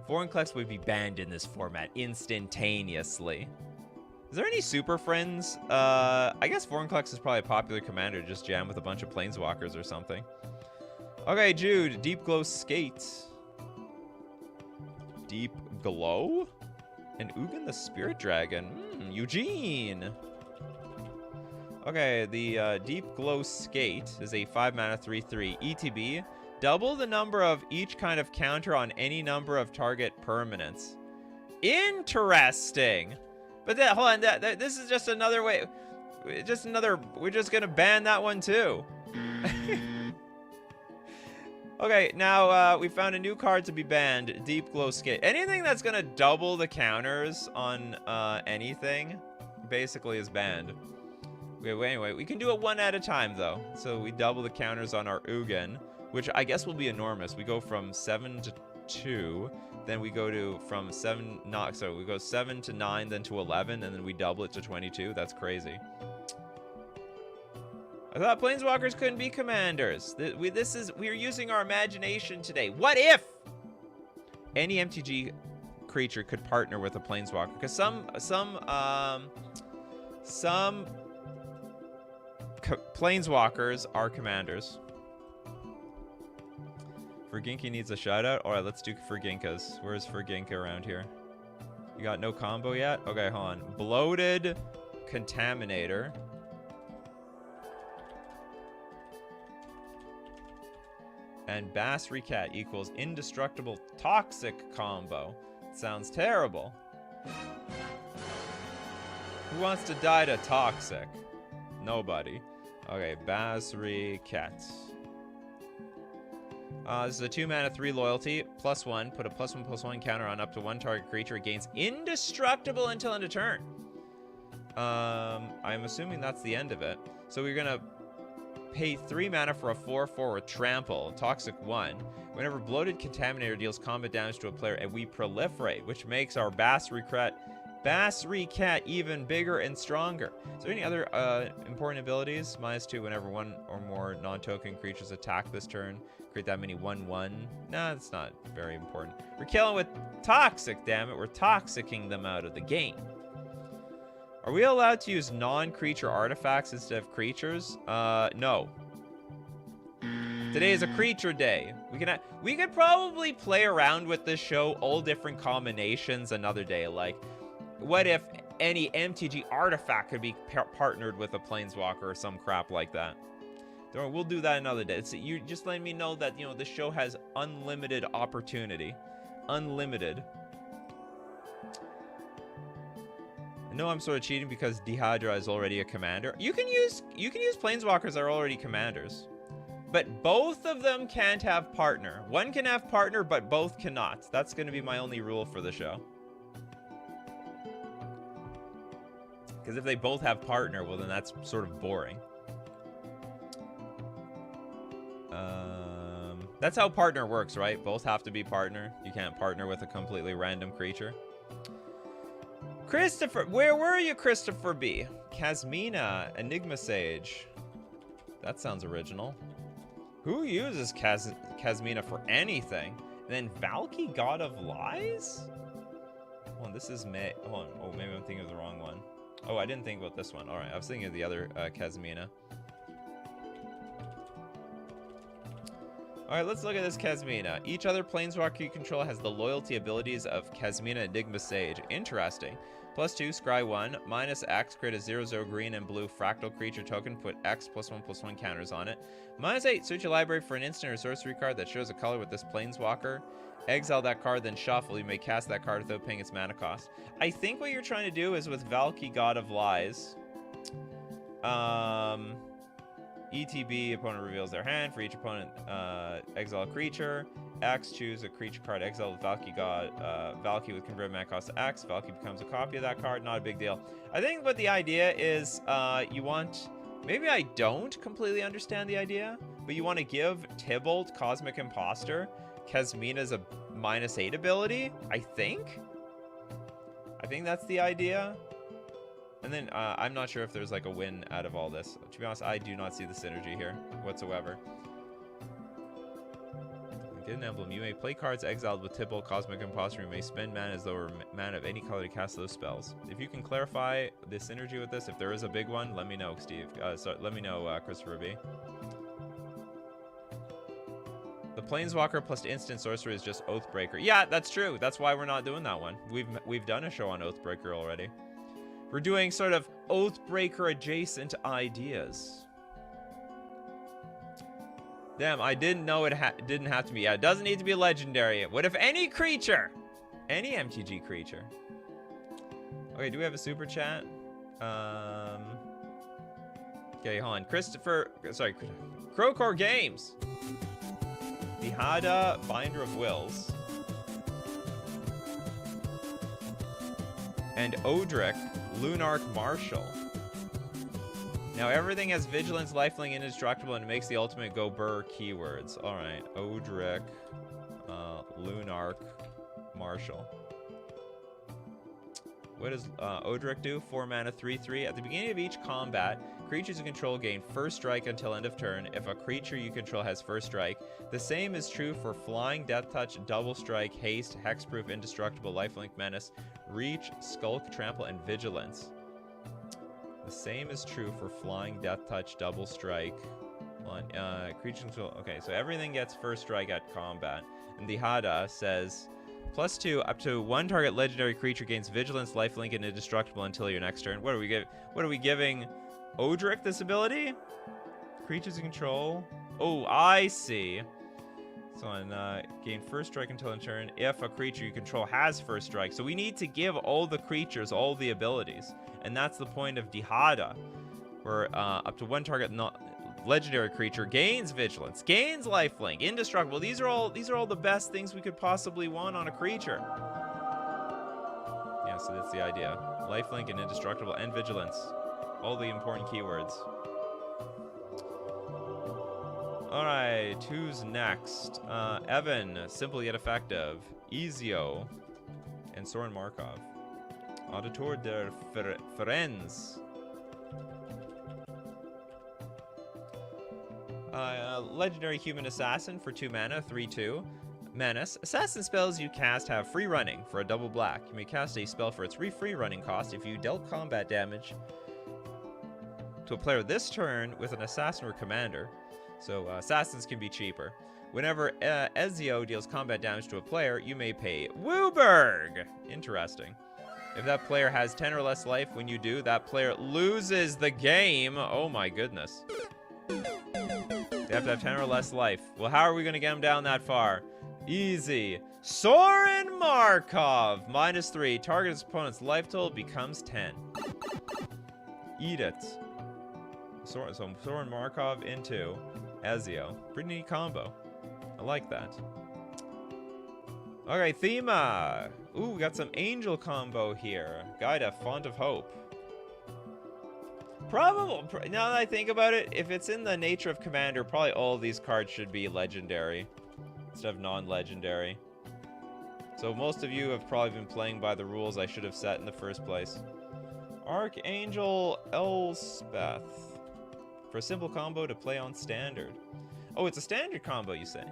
Vorinclex would be banned in this format instantaneously. Is there any Super Friends? I guess Vorinclex is probably a popular commander to just jam with a bunch of Planeswalkers or something. Okay, Jude. Deep Glow Skate. Deep Glow? And Ugin the Spirit Dragon. Eugene. Okay, the Deep Glow Skate is a 5 mana 3/3 ETB. Double the number of each kind of counter on any number of target permanents. Interesting. But then, hold on, this is just another way. We're just gonna ban that one too. Okay, now we found a new card to be banned. Deep Glow Skate. Anything that's gonna double the counters on anything, basically is banned. Okay, well, anyway, we can do it one at a time though. So we double the counters on our Ugin, which I guess will be enormous. We go from 7 to 2, then we go to from 7, we go 7 to 9, then to 11, and then we double it to 22. That's crazy. I thought Planeswalkers couldn't be commanders. We're using our imagination today. What if any MTG creature could partner with a Planeswalker? Because some Planeswalkers are commanders. Ferginka needs a shout out. All right, let's do Ferginkas. Where's Ferginka around here? You got no combo yet? Okay, hold on. Bloated Contaminator. And Basri Cat equals Indestructible Toxic combo. Sounds terrible. Who wants to die to Toxic? Nobody. Okay, Basri Cat. This is a 2-mana 3 loyalty. +1. Put a +1/+1 counter on up to 1 target creature. It gains indestructible until end of turn. I'm assuming that's the end of it. So we're gonna pay 3 mana for a 4/4 with Trample, Toxic 1. Whenever Bloated Contaminator deals combat damage to a player, and we proliferate, which makes our Basri Cat even bigger and stronger. Is there any other important abilities? -2 whenever 1 or more non-token creatures attack this turn. Create that many 1/1. Nah, that's not very important. We're killing with Toxic, damn it. We're toxicking them out of the game. Are we allowed to use non-creature artifacts instead of creatures? No. Today is a creature day. We could probably play around with this show, all different combinations another day. Like, what if any MTG artifact could be partnered with a Planeswalker or some crap like that? We'll do that another day. You just letting me know that, you know, the show has unlimited opportunity. Unlimited. I know I'm sort of cheating because Dihadra is already a commander. You can use Planeswalkers that are already commanders. But both of them can't have partner. One can have partner, but both cannot. That's going to be my only rule for the show. Because if they both have partner, well, then that's sort of boring. That's how partner works, right? Both have to be partner. You can't partner with a completely random creature. Christopher, where were you, Christopher B? Kasmina, Enigma Sage. That sounds original. Who uses Kasmina for anything? And then Valky, God of Lies? Hold on, this is May. Hold on. Oh, maybe I'm thinking of the wrong one. Oh, I didn't think about this one. All right, I was thinking of the other Kasmina. All right, let's look at this Kasmina. Each other Planeswalker you control has the loyalty abilities of Kasmina Enigma Sage. Interesting. +2, scry 1. -X, create a 0/0 green and blue fractal creature token. Put X +1/+1 counters on it. -8, search your library for an instant or sorcery card that shows a color with this Planeswalker. Exile that card, then shuffle. You may cast that card without paying its mana cost. I think what you're trying to do is with Valky, God of Lies. ETB, opponent reveals their hand. For each opponent, exile a creature. X, choose a creature card. Exile with Valky God. Valky with convert mana cost to X. Valky becomes a copy of that card. Not a big deal. I think what the idea is, you want... Maybe I don't completely understand the idea, but you want to give Tybalt, Cosmic Imposter, Kasmina's a -8 ability, I think? I think that's the idea. And then I'm not sure if there's like a win out of all this. To be honest, I do not see the synergy here whatsoever. Get an emblem. You may play cards exiled with Tybalt, Cosmic Imposter. You may spend mana as though were mana of any color to cast those spells. If you can clarify the synergy with this, if there is a big one, let me know, Steve. Let me know, Christopher B. The Planeswalker plus instant sorcery is just Oathbreaker. Yeah, that's true. That's why we're not doing that one. We've done a show on Oathbreaker already. We're doing sort of Oathbreaker adjacent ideas. Damn, I didn't know it didn't have to be. Yeah, it doesn't need to be a legendary. What if any creature? Any MTG creature. Okay, do we have a super chat? Okay, hold on. Crowcore Games. The Hada, Binder of Wills. And Odric, Lunarch Marshal. Now everything has Vigilance, Lifelink, Indestructible, and it makes the ultimate go burr keywords. Alright, Odric, Lunarch Marshal. What does Odric do? 4 mana, 3/3. At the beginning of each combat, creatures you control gain first strike until end of turn. If a creature you control has first strike, the same is true for Flying, Death Touch, Double Strike, Haste, Hexproof, Indestructible, Lifelink, Menace, Reach, Skulk, Trample, and Vigilance. The same is true for Flying, Death Touch, Double Strike. Creature control. Okay, so everything gets first strike at combat. And the Hada says, +2, up to 1 target legendary creature gains Vigilance, Lifelink, and Indestructible until your next turn. What are we giving Odric this ability? Creatures you control. Oh, I see. So gain first strike until end turn if a creature you control has first strike. So we need to give all the creatures all the abilities. And that's the point of Dihada, where up to 1 target legendary creature gains Vigilance, gains Lifelink, Indestructible. These are all the best things we could possibly want on a creature. Yeah, so that's the idea. Lifelink and Indestructible and Vigilance. All the important keywords. Alright, who's next? Evan, Simple Yet Effective, Ezio, and Soren Markov. Auditor der Friends. Legendary Human Assassin for 2 mana, 3/2. Menace. Assassin spells you cast have free running for a double black. You may cast a spell for its free running cost if you dealt combat damage to a player this turn with an assassin or commander. So assassins can be cheaper. Whenever Ezio deals combat damage to a player, you may pay Wooburg. Interesting. If that player has 10 or less life, when you do, that player loses the game. Oh my goodness. They have to have 10 or less life. Well, how are we going to get them down that far? Easy. Soren Markov, -3. Target opponent's life total becomes 10. Eat it. So Soren Markov into Ezio. Pretty neat combo. I like that. Okay, Thema. Ooh, we got some angel combo here. Gaida, Font of Hope. Probably, now that I think about it, if it's in the nature of Commander, probably all of these cards should be legendary instead of non-legendary. So most of you have probably been playing by the rules I should have set in the first place. Archangel Elspeth. For a simple combo to play on standard. Oh, it's a standard combo, you say?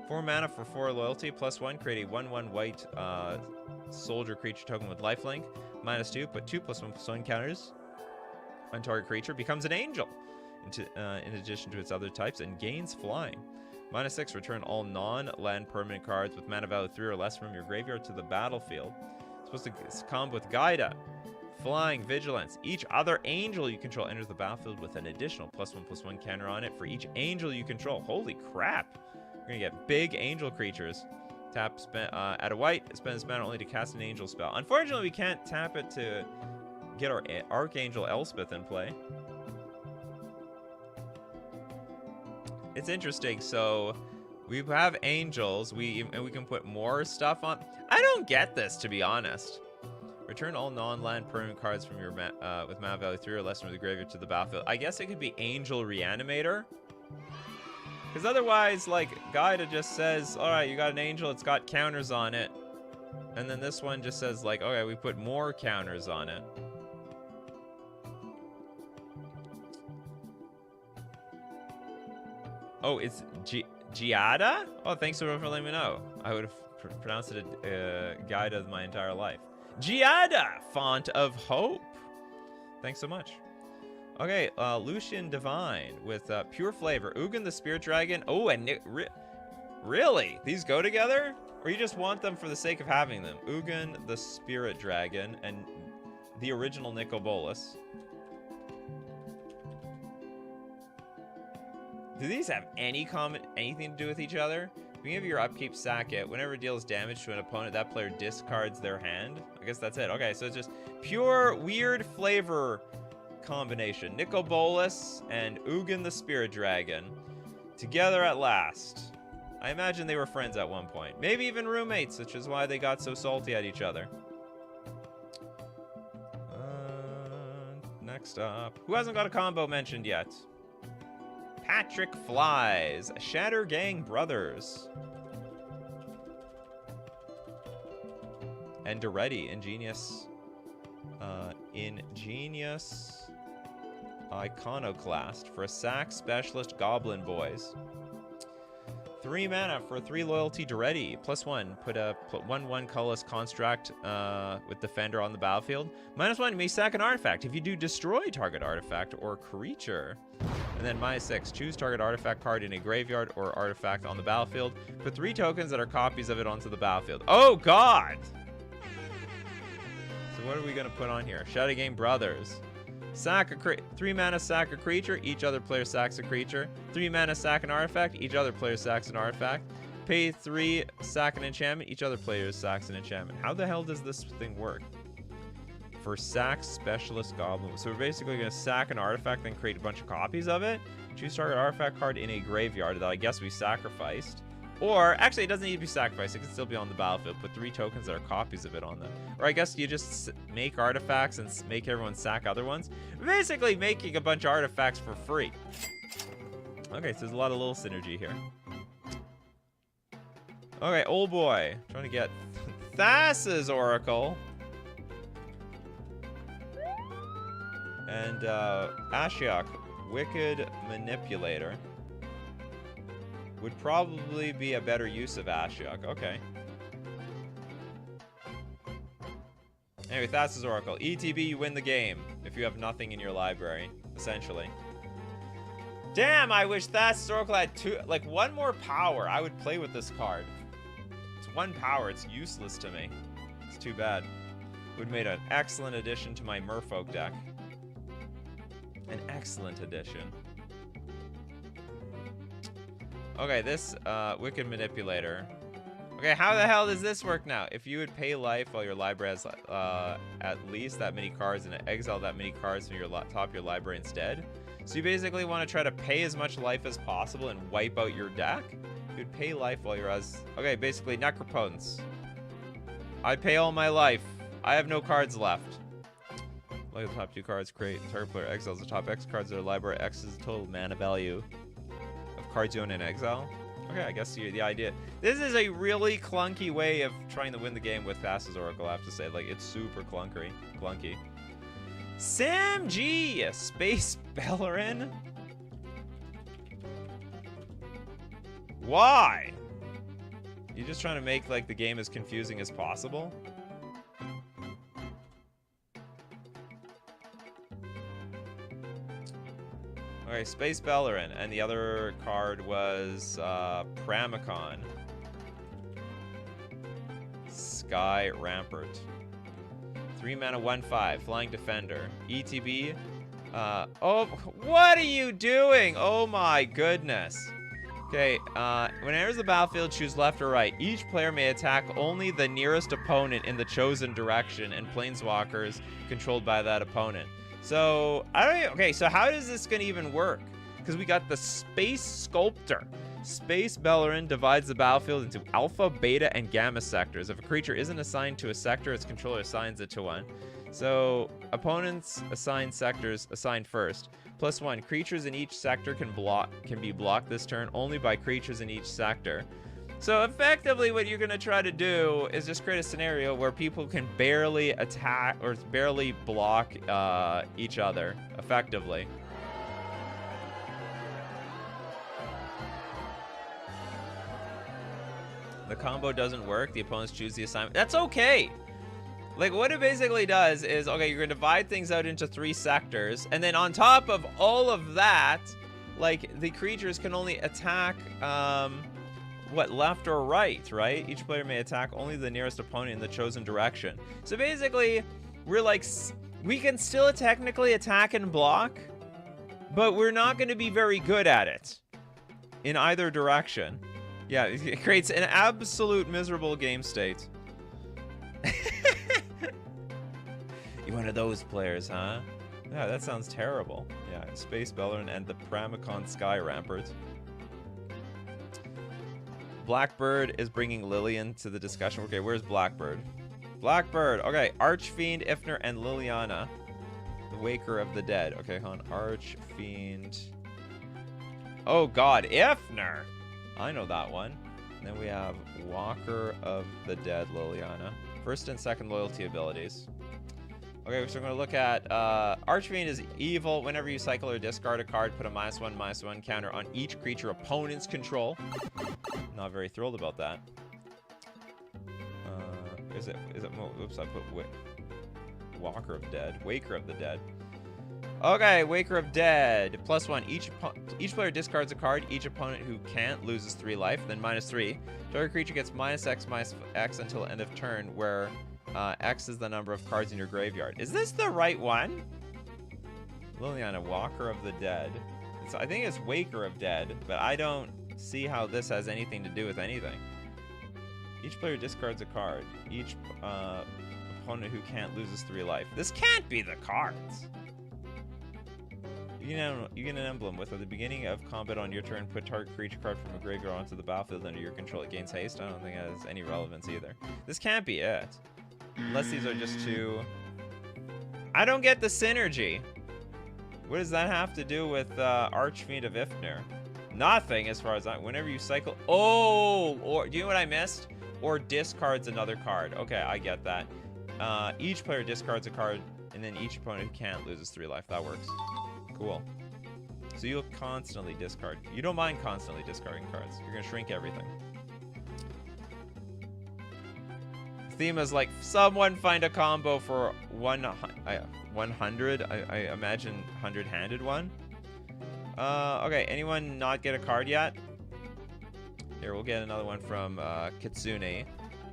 4 mana for 4 loyalty, +1, create a 1/1 white soldier creature token with lifelink. -2, put 2 +1/+1 counters on target creature, becomes an angel in addition to its other types, and gains flying. -6, return all non-land permanent cards with mana value 3 or less from your graveyard to the battlefield. Supposed to combo with Gaida. Flying, Vigilance. Each other angel you control enters the battlefield with an additional +1/+1 counter on it for each angel you control. Holy crap. We're going to get big angel creatures. Tap, add a white, spend this mana only to cast an angel spell. Unfortunately, we can't tap it to get our Archangel Elspeth in play. It's interesting. So we have angels, and we can put more stuff on. I don't get this, to be honest. Return all non-land permanent cards from your with mana value 3 or less from the graveyard to the battlefield. I guess it could be Angel Reanimator. Because otherwise, like, Gaida just says, alright, you got an angel, it's got counters on it. And then this one just says, like, okay, we put more counters on it. Oh, it's Giada? Oh, thanks for letting me know. I would have pronounced it Gaida my entire life. Giada, Font of Hope. Thanks so much. Okay, Lucian Divine with Pure Flavor. Ugin the Spirit Dragon. Oh, and really? These go together? Or you just want them for the sake of having them? Ugin the Spirit Dragon and the original Nico Bolas. Do these have anything to do with each other? Beginning of your upkeep, sack it. Whenever it deals damage to an opponent, that player discards their hand. I guess that's it. Okay, so it's just pure weird flavor combination. Nicol Bolas and Ugin the Spirit Dragon. Together at last. I imagine they were friends at one point. Maybe even roommates, which is why they got so salty at each other. Next up. Who hasn't got a combo mentioned yet? Patrick Flies. Shatter Gang Brothers. And Duretti. Ingenious. Ingenious Iconoclast for a sack specialist Goblin Boys. 3 mana for 3 loyalty Duretti. +1. Put a 1/1 colorless construct with Defender on the battlefield. -1. You may sack an artifact. If you do, destroy target artifact or creature. And then -6. Choose target artifact card in a graveyard or artifact on the battlefield. Put 3 tokens that are copies of it onto the battlefield. Oh God! So what are we gonna put on here? Shadow Game Brothers. Sack a 3 mana sack a creature, each other player sacks a creature. 3 mana sack an artifact, each other player sacks an artifact. Pay 3 sack an enchantment, each other player sacks an enchantment. How the hell does this thing work? For sack specialist goblin. So we're basically gonna sack an artifact, then create a bunch of copies of it. Choose target artifact card in a graveyard that I guess we sacrificed. Or, actually, it doesn't need to be sacrificed. It can still be on the battlefield. Put 3 tokens that are copies of it on them. Or I guess you just make artifacts and make everyone sack other ones. Basically, making a bunch of artifacts for free. Okay, so there's a lot of little synergy here. Okay, old boy. Trying to get Thassa's Oracle. And Ashiok, Wicked Manipulator. Would probably be a better use of Ashiok. Okay. Anyway, Thassa's Oracle. ETB, you win the game if you have nothing in your library, essentially. Damn, I wish Thassa's Oracle had 1 more power. I would play with this card. It's 1 power. It's useless to me. It's too bad. Would have made an excellent addition to my Merfolk deck. An excellent addition. Okay, this Wicked Manipulator. Okay, how the hell does this work now? If you would pay life while your library has at least that many cards and exile that many cards from your top of your library instead. So you basically want to try to pay as much life as possible and wipe out your deck. You'd pay life while you're as... Okay, basically Necropotence. I pay all my life. I have no cards left. Look at the top 2 cards. Create target player exiles the top X cards of their library. X is the total mana value cards you own in exile. Okay, I guess the idea. This is a really clunky way of trying to win the game with Thassa's Oracle, I have to say. Like, it's super clunky. Sam G! Space Bellerin? Why? You just trying to make, like, the game as confusing as possible? Okay, Space Bellerin, and the other card was Pramicon. Sky Rampart. 3 mana, 1/5, Flying Defender. ETB. Oh, what are you doing? Oh my goodness. Okay, when it enters the battlefield, choose left or right. Each player may attack only the nearest opponent in the chosen direction, and planeswalkers controlled by that opponent. So, okay, so how is this gonna even work? Because we got the Space Sculptor. Space Bellerin divides the battlefield into alpha, beta, and gamma sectors. If a creature isn't assigned to a sector, its controller assigns it to one. So, opponents assign sectors assigned first. +1, creatures in each sector can be blocked this turn only by creatures in each sector. So effectively what you're going to try to do is just create a scenario where people can barely attack or barely block each other effectively. The combo doesn't work. The opponents choose the assignment. That's okay. Like, what it basically does is, okay, you're going to divide things out into 3 sectors. And then on top of all of that, like, the creatures can only attack... left or right? Each player may attack only the nearest opponent in the chosen direction. So basically, we're like, we can still technically attack and block, but we're not going to be very good at it. in either direction. Yeah, it creates an absolute miserable game state. You one of those players, huh? Yeah, that sounds terrible. Yeah, Space Bellerin and the Pramicon Sky Rampart. Blackbird is bringing Lillian to the discussion. Okay, where's Blackbird? Blackbird. Okay, Archfiend, Ifnir, and Liliana. The Waker of the Dead. Okay, hold on. Archfiend. Oh god, Ifnir! I know that one. And then we have Walker of the Dead, Liliana. First and second loyalty abilities. Okay, so we're going to look at Archfiend is evil. Whenever you cycle or discard a card, put a -1/-1 counter on each creature opponent's control. Not very thrilled about that. Is it? Oops, I put Walker of Dead. Waker of the Dead. Okay, Waker of Dead. +1. Each player discards a card. Each opponent who can't loses 3 life. Then -3. Target creature gets -X until end of turn, where X is the number of cards in your graveyard. Is this the right one? Liliana, Walker of the Dead. I think it's Waker of Dead, but I don't see how this has anything to do with anything. Each player discards a card. Each opponent who can't loses 3 life. This can't be the cards. You get an emblem with at the beginning of combat on your turn, put target creature card from a graveyard onto the battlefield under your control. It gains haste. I don't think it has any relevance either. This can't be it. Unless these are just two... I don't get the synergy. What does that have to do with Archfiend of Ifnir? Nothing as far as whenever you cycle... Oh! Or do you know what I missed? Or discards another card. Okay, I get that. Each player discards a card, and then each opponent who can't loses 3 life. That works. Cool. So you'll constantly discard. You don't mind constantly discarding cards. You're going to shrink everything. Theme is like, someone find a combo for 100. I imagine 100-handed one. Okay, anyone not get a card yet? Here, we'll get another one from Kitsune.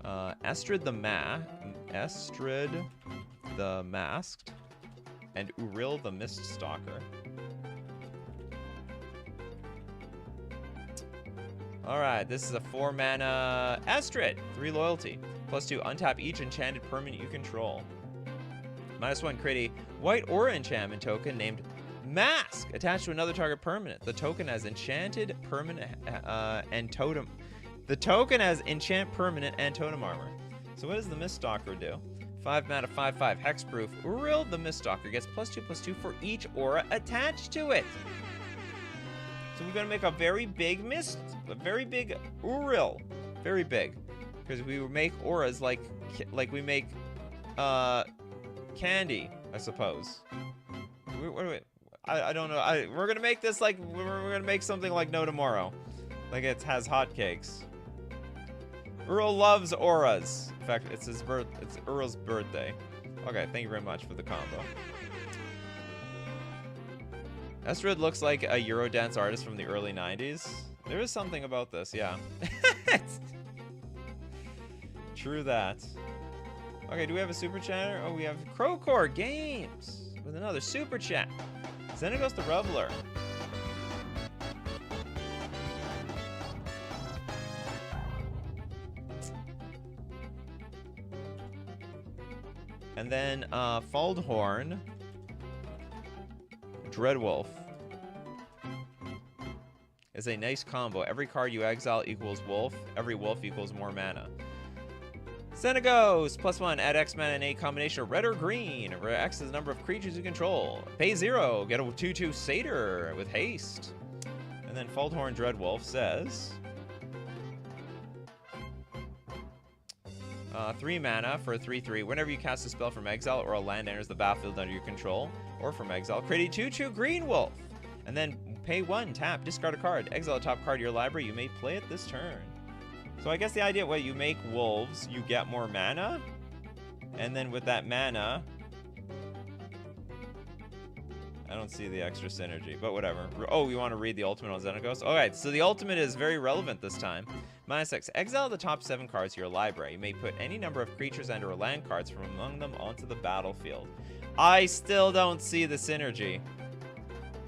Estrid the Masked, and Uril the Mist Stalker. Alright, this is a 4-mana Estrid, 3 loyalty. +2, untap each enchanted permanent you control. -1, create a white aura enchantment token named Mask, attached to another target permanent. The token has enchanted permanent and totem. The token has enchant permanent and totem armor. So what does the Miststalker do? 5 mana, 5/5, hexproof. Uril the Miststalker gets +2/+2 for each aura attached to it. So we're gonna make a very big Uril, very big, because we make auras like we make candy, I suppose. I don't know. We're gonna make this like we're gonna make something like No Tomorrow, like it has hotcakes. Uril loves auras. In fact, it's Uril's birthday. Okay, thank you very much for the combo. Estrid looks like a Eurodance artist from the early 90s. There is something about this, yeah. True that. Okay, do we have a super chatter? Oh, we have Crowcore Games with another super chat. Xenagos the Reveler. And then Faldhorn, Dreadwolf is a nice combo. Every card you exile equals wolf. Every wolf equals more mana. Xenagos, +1, add X mana in a combination of red or green, where X is the number of creatures you control. Pay 0, get a 2/2 Satyr with haste. And then Faldhorn Dreadwolf says... 3 mana for a 3/3. Whenever you cast a spell from exile or a land enters the battlefield under your control, or from exile, create a 2/2 green wolf. And then pay 1, tap, discard a card. Exile a top card of your library. You may play it this turn. So I guess the idea, you make wolves, you get more mana. And then with that mana... I don't see the extra synergy, but whatever. Oh, we want to read the ultimate on Xenagos? Alright, so the ultimate is very relevant this time. -6, exile the top 7 cards of your library. You may put any number of creatures and/or land cards from among them onto the battlefield. I still don't see the synergy.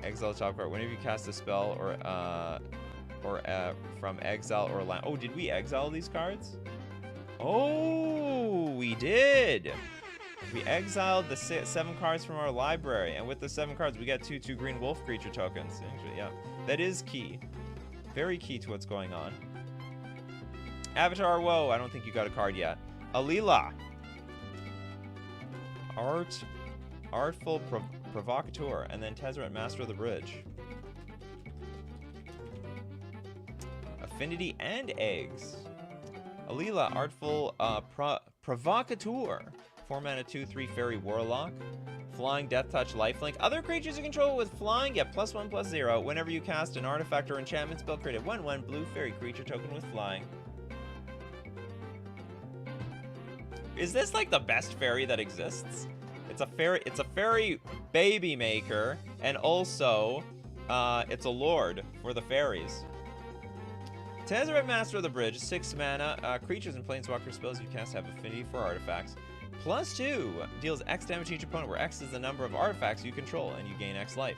Exile the top card. Whenever you cast a spell or or from exile or land. Oh, did we exile these cards? Oh, we did. We exiled the 7 cards from our library, and with the 7 cards, we get 2/2 green wolf creature tokens. Actually, yeah, that is key. Very key to what's going on. Avatar, whoa, I don't think you got a card yet. Alila. Artful Provocateur, and then Tezzeret, Master of the Bridge. Affinity and eggs. Alila, Artful Provocateur. 4 mana, 2/3 fairy warlock. Flying, death touch, lifelink. Other creatures you control with flying get +1/+0. Whenever you cast an artifact or enchantment spell, create a 1/1 blue fairy creature token with flying. Is this like the best fairy that exists? It's a fairy baby maker, and also it's a lord for the fairies. Tezzeret, Master of the Bridge, 6 mana. Creatures and planeswalker spells you cast have affinity for artifacts. +2 deals X damage to each opponent, where X is the number of artifacts you control, and you gain X life.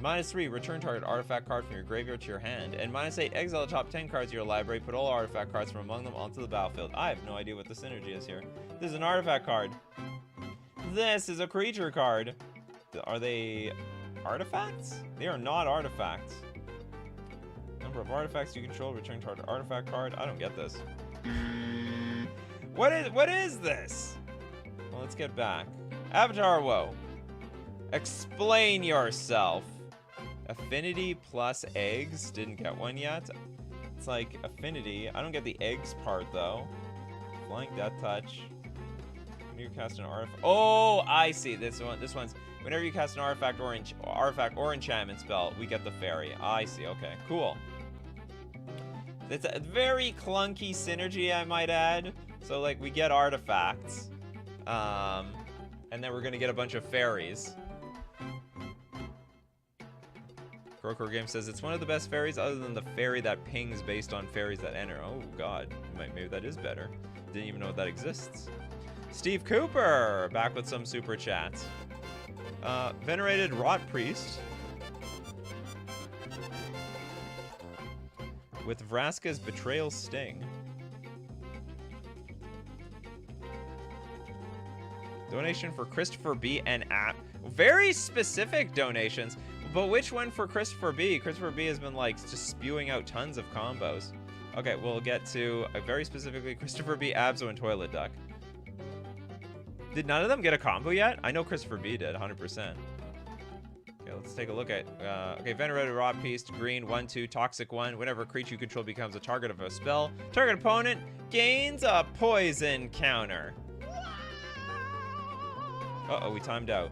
-3, return target artifact card from your graveyard to your hand. And -8, exile the top 10 cards of your library, put all artifact cards from among them onto the battlefield. I have no idea what the synergy is here. This is an artifact card. This is a creature card. Are they artifacts? They are not artifacts. Number of artifacts you control, return target artifact card. I don't get this. What is this? Well, let's get back. Avatar, whoa. Explain yourself. Affinity plus eggs. Didn't get one yet. It's like affinity. I don't get the eggs part though. Flying, death touch. When you cast an artifact. Oh, I see. This one's whenever you cast an artifact or enchantment spell, we get the fairy. I see. Okay, cool. It's a very clunky synergy, I might add. So like we get artifacts, and then we're gonna get a bunch of fairies. Crowcore Game says it's one of the best fairies other than the fairy that pings based on fairies that enter. Oh god, maybe that is better. Didn't even know that exists. Steve Cooper, back with some super chats. Venerated Rot Priest. With Vraska's Betrayal Sting. Donation for Christopher B and app. Very specific donations. But which one for Christopher B? Christopher B has been like just spewing out tons of combos. Okay, we'll get to very specifically Christopher B, Abzo, and Toilet Duck. Did none of them get a combo yet? I know Christopher B did, 100%. Okay, let's take a look at, okay, Venerated Rot Priest, green, 1/2, toxic 1. Whenever a creature you control becomes a target of a spell, target opponent gains a poison counter. Uh-oh, we timed out.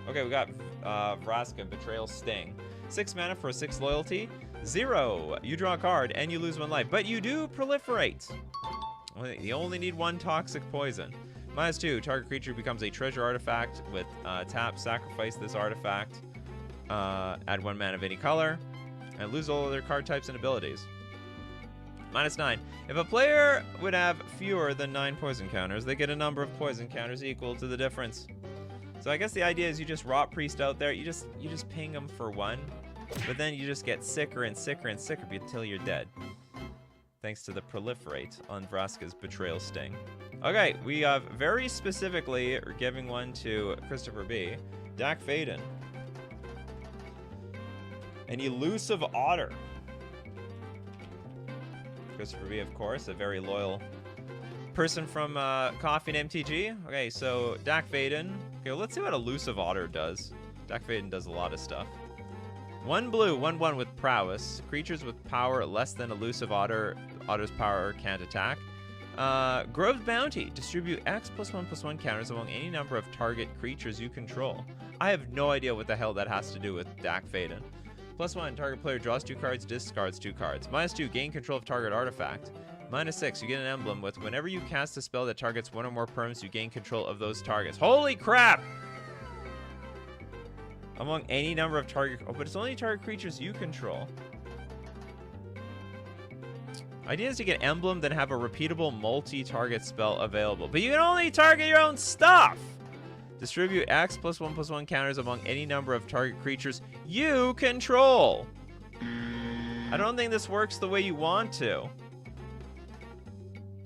Okay, we got Vraska, Betrayal Sting. 6 mana for 6 loyalty. 0, you draw a card and you lose 1 life, but you do proliferate. You only need 1 toxic poison. -2, target creature becomes a treasure artifact with tap, sacrifice this artifact, add 1 mana of any color, and lose all other card types and abilities. -9, if a player would have fewer than 9 poison counters, they get a number of poison counters equal to the difference. So I guess the idea is you just Rot Priest out there, you just ping them for 1, but then you just get sicker and sicker and sicker until you're dead. Thanks to the proliferate on Vraska's Betrayal Sting. Okay, we have very specifically giving one to Christopher B. Dak Faden. An Elusive Otter. Christopher B, of course, a very loyal person from Coffee and MTG. Okay, so Dak Faden. Okay, well, let's see what Elusive Otter does. Dak Faden does a lot of stuff. 1 blue, 1/1 with prowess. Creatures with power less than Elusive Otter's power can't attack. Grove's Bounty. Distribute X +1/+1 counters among any number of target creatures you control. I have no idea what the hell that has to do with Dak Faden. +1, target player draws 2 cards, discards 2 cards. -2, gain control of target artifact. -6, you get an emblem with whenever you cast a spell that targets 1 or more perms, you gain control of those targets. Holy crap! Among any number of target... Oh, but it's only target creatures you control. Idea is to get emblem, then have a repeatable multi-target spell available. But you can only target your own stuff! Distribute X +1/+1 counters among any number of target creatures you control. I don't think this works the way you want to.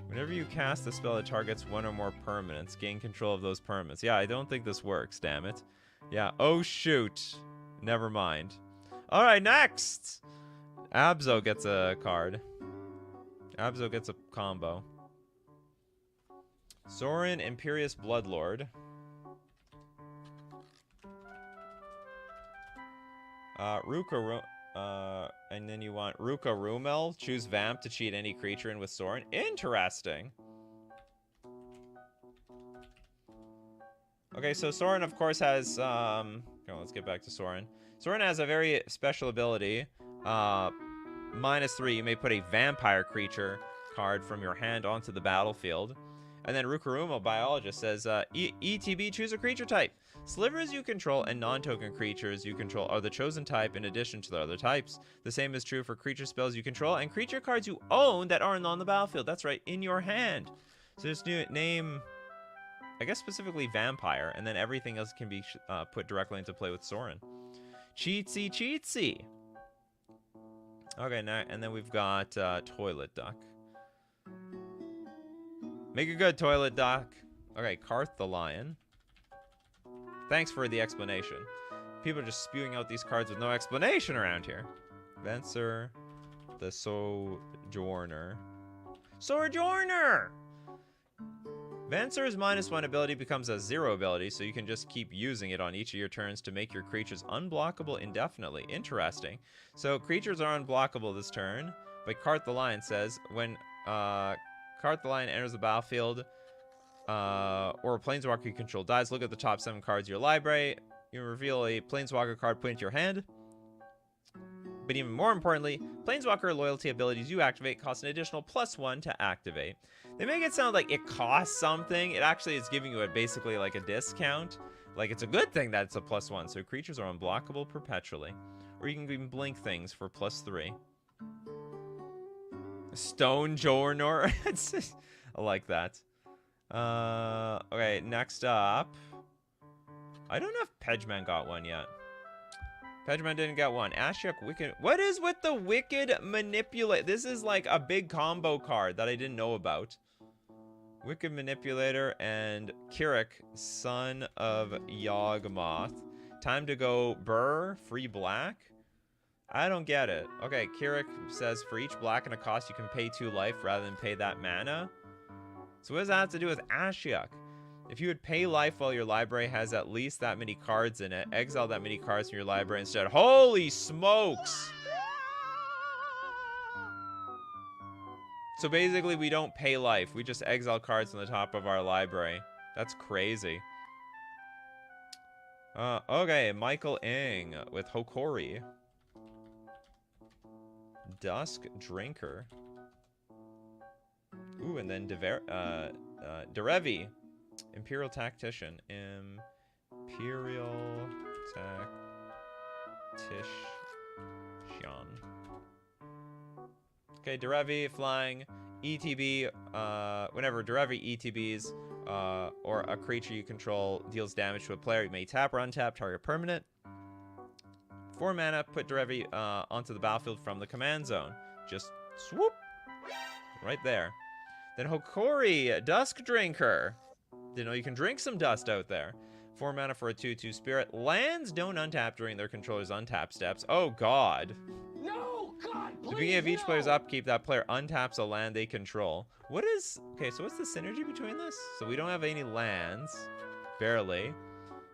Whenever you cast a spell that targets one or more permanents, gain control of those permanents. Yeah, I don't think this works, damn it. Yeah, oh shoot. Never mind. Alright, next! Abzo gets a card. Abzo gets a combo. Sorin, Imperious Bloodlord. And then you want Ruka Rumel. Choose Vamp to cheat any creature in with Sorin. Interesting. Okay, so Sorin, of course, has... let's get back to Sorin. Sorin has a very special ability. -3, you may put a vampire creature card from your hand onto the battlefield. And then Ruka Biologist says, ETB, choose a creature type. Slivers you control and non-token creatures you control are the chosen type in addition to the other types. The same is true for creature spells you control and creature cards you own that aren't on the battlefield. That's right, in your hand. So just name, I guess specifically Vampire, and then everything else can be put directly into play with Sorin. Cheatsy, cheatsy. Okay, now, and then we've got Toilet Duck. Make a good Toilet Duck. Okay, Karth the Lion. Thanks for the explanation. People are just spewing out these cards with no explanation around here. Venser the Sojourner. Sojourner! Venser's -1 ability becomes a 0 ability, so you can just keep using it on each of your turns to make your creatures unblockable indefinitely. Interesting. So creatures are unblockable this turn, but Karth the Lion says when Karth the Lion enters the battlefield, or a Planeswalker you control dies, look at the top 7 cards of your library. You reveal a Planeswalker card put into your hand. But even more importantly, Planeswalker loyalty abilities you activate cost an additional +1 to activate. They make it sound like it costs something. It actually is giving you basically like a discount. Like it's a good thing that it's a +1, so creatures are unblockable perpetually. Or you can even blink things for +3. Stone Jornor. I like that. Okay, next up. I don't know if Pedgeman got one yet. Pedgeman didn't get one. Ashiok Wicked. What is with the Wicked Manipulate? This is like a big combo card that I didn't know about. Wicked Manipulator and Kirik, Son of Yawgmoth. Time to go Burr, free black? I don't get it. Okay, Kirik says for each black and a cost you can pay 2 life rather than pay that mana. So what does that have to do with Ashiok? If you would pay life while your library has at least that many cards in it, exile that many cards from your library instead. Holy smokes! So basically we don't pay life. We just exile cards from the top of our library. That's crazy. Okay, Michael Ng with Hokori. Dusk Drinker. Ooh, and then Derevi. Imperial Tactician. Imperial Tactician. Okay, Derevi, flying, ETB. Whenever Derevi ETBs or a creature you control deals damage to a player, you may tap or untap target permanent. 4 mana, put Derevi onto the battlefield from the command zone. Just swoop. Right there. Then Hokori, Dusk Drinker. Didn't know you can drink some dust out there. 4 mana for a 2/2 spirit. Lands don't untap during their controller's untap steps. Oh god. No, God, please, At the beginning of each player's upkeep, that player untaps a land they control. What is... Okay, so what's the synergy between this? So we don't have any lands. Barely.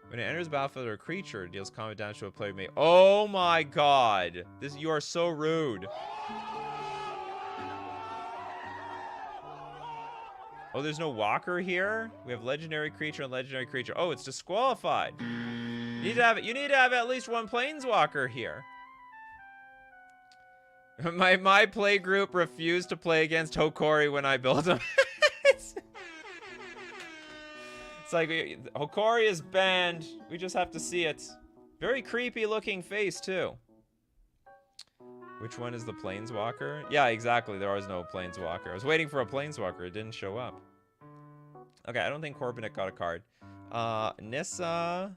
When it enters the battlefield or a creature deals combat damage to a player may... Oh my god. You are so rude. Oh, there's no walker here? We have legendary creature and legendary creature. Oh, it's disqualified. You need to have at least 1 planeswalker here. My play group refused to play against Hokori when I built him. It's like Hokori is banned. We just have to see it. Very creepy looking face too. Which one is the Planeswalker? Yeah, exactly. There was no Planeswalker. I was waiting for a Planeswalker. It didn't show up. Okay, I don't think Corbinet got a card. Nissa,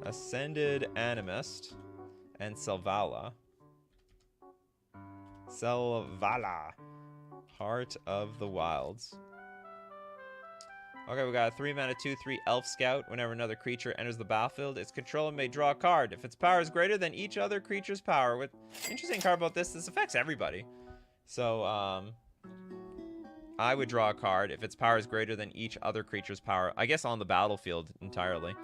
Ascended Animist, and Selvala. Selvala. Heart of the Wilds. Okay, we got a 3-mana 2/3 Elf Scout. Whenever another creature enters the battlefield, its controller may draw a card. If its power is greater than each other creature's power. What interesting card about this affects everybody. So, I would draw a card if its power is greater than each other creature's power. I guess on the battlefield entirely.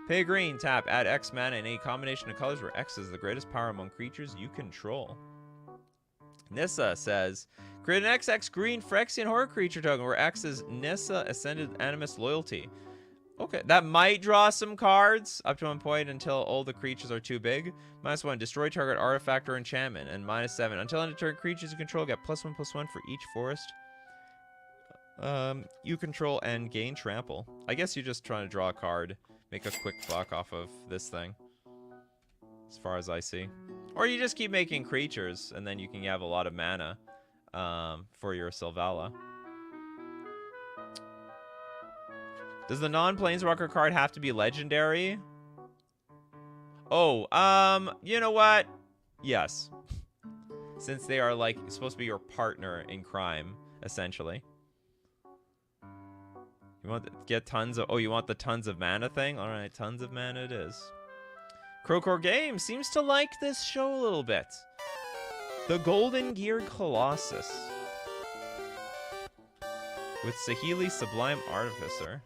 Pay green, tap, add X mana in any combination of colors where X is the greatest power among creatures you control. Nissa says, create an XX green Phyrexian horror creature token where X is Nissa Ascended Animus Loyalty. Okay, that might draw some cards up to 1 point until all the creatures are too big. -1, destroy target artifact or enchantment. And -7, until end of turn, creatures you control get +1/+1 for each forest you control and gain trample. I guess you're just trying to draw a card, make a quick buck off of this thing, as far as I see. Or you just keep making creatures, and then you can have a lot of mana for your Selvala. Does the non-Planeswalker card have to be legendary? Oh, you know what? Yes. Since they are, like, supposed to be your partner in crime, essentially. You want to get tons of... Oh, you want the tons of mana thing? Alright, tons of mana it is. Crowcore Games seems to like this show a little bit. The Golden Gear Colossus. With Saheeli Sublime Artificer.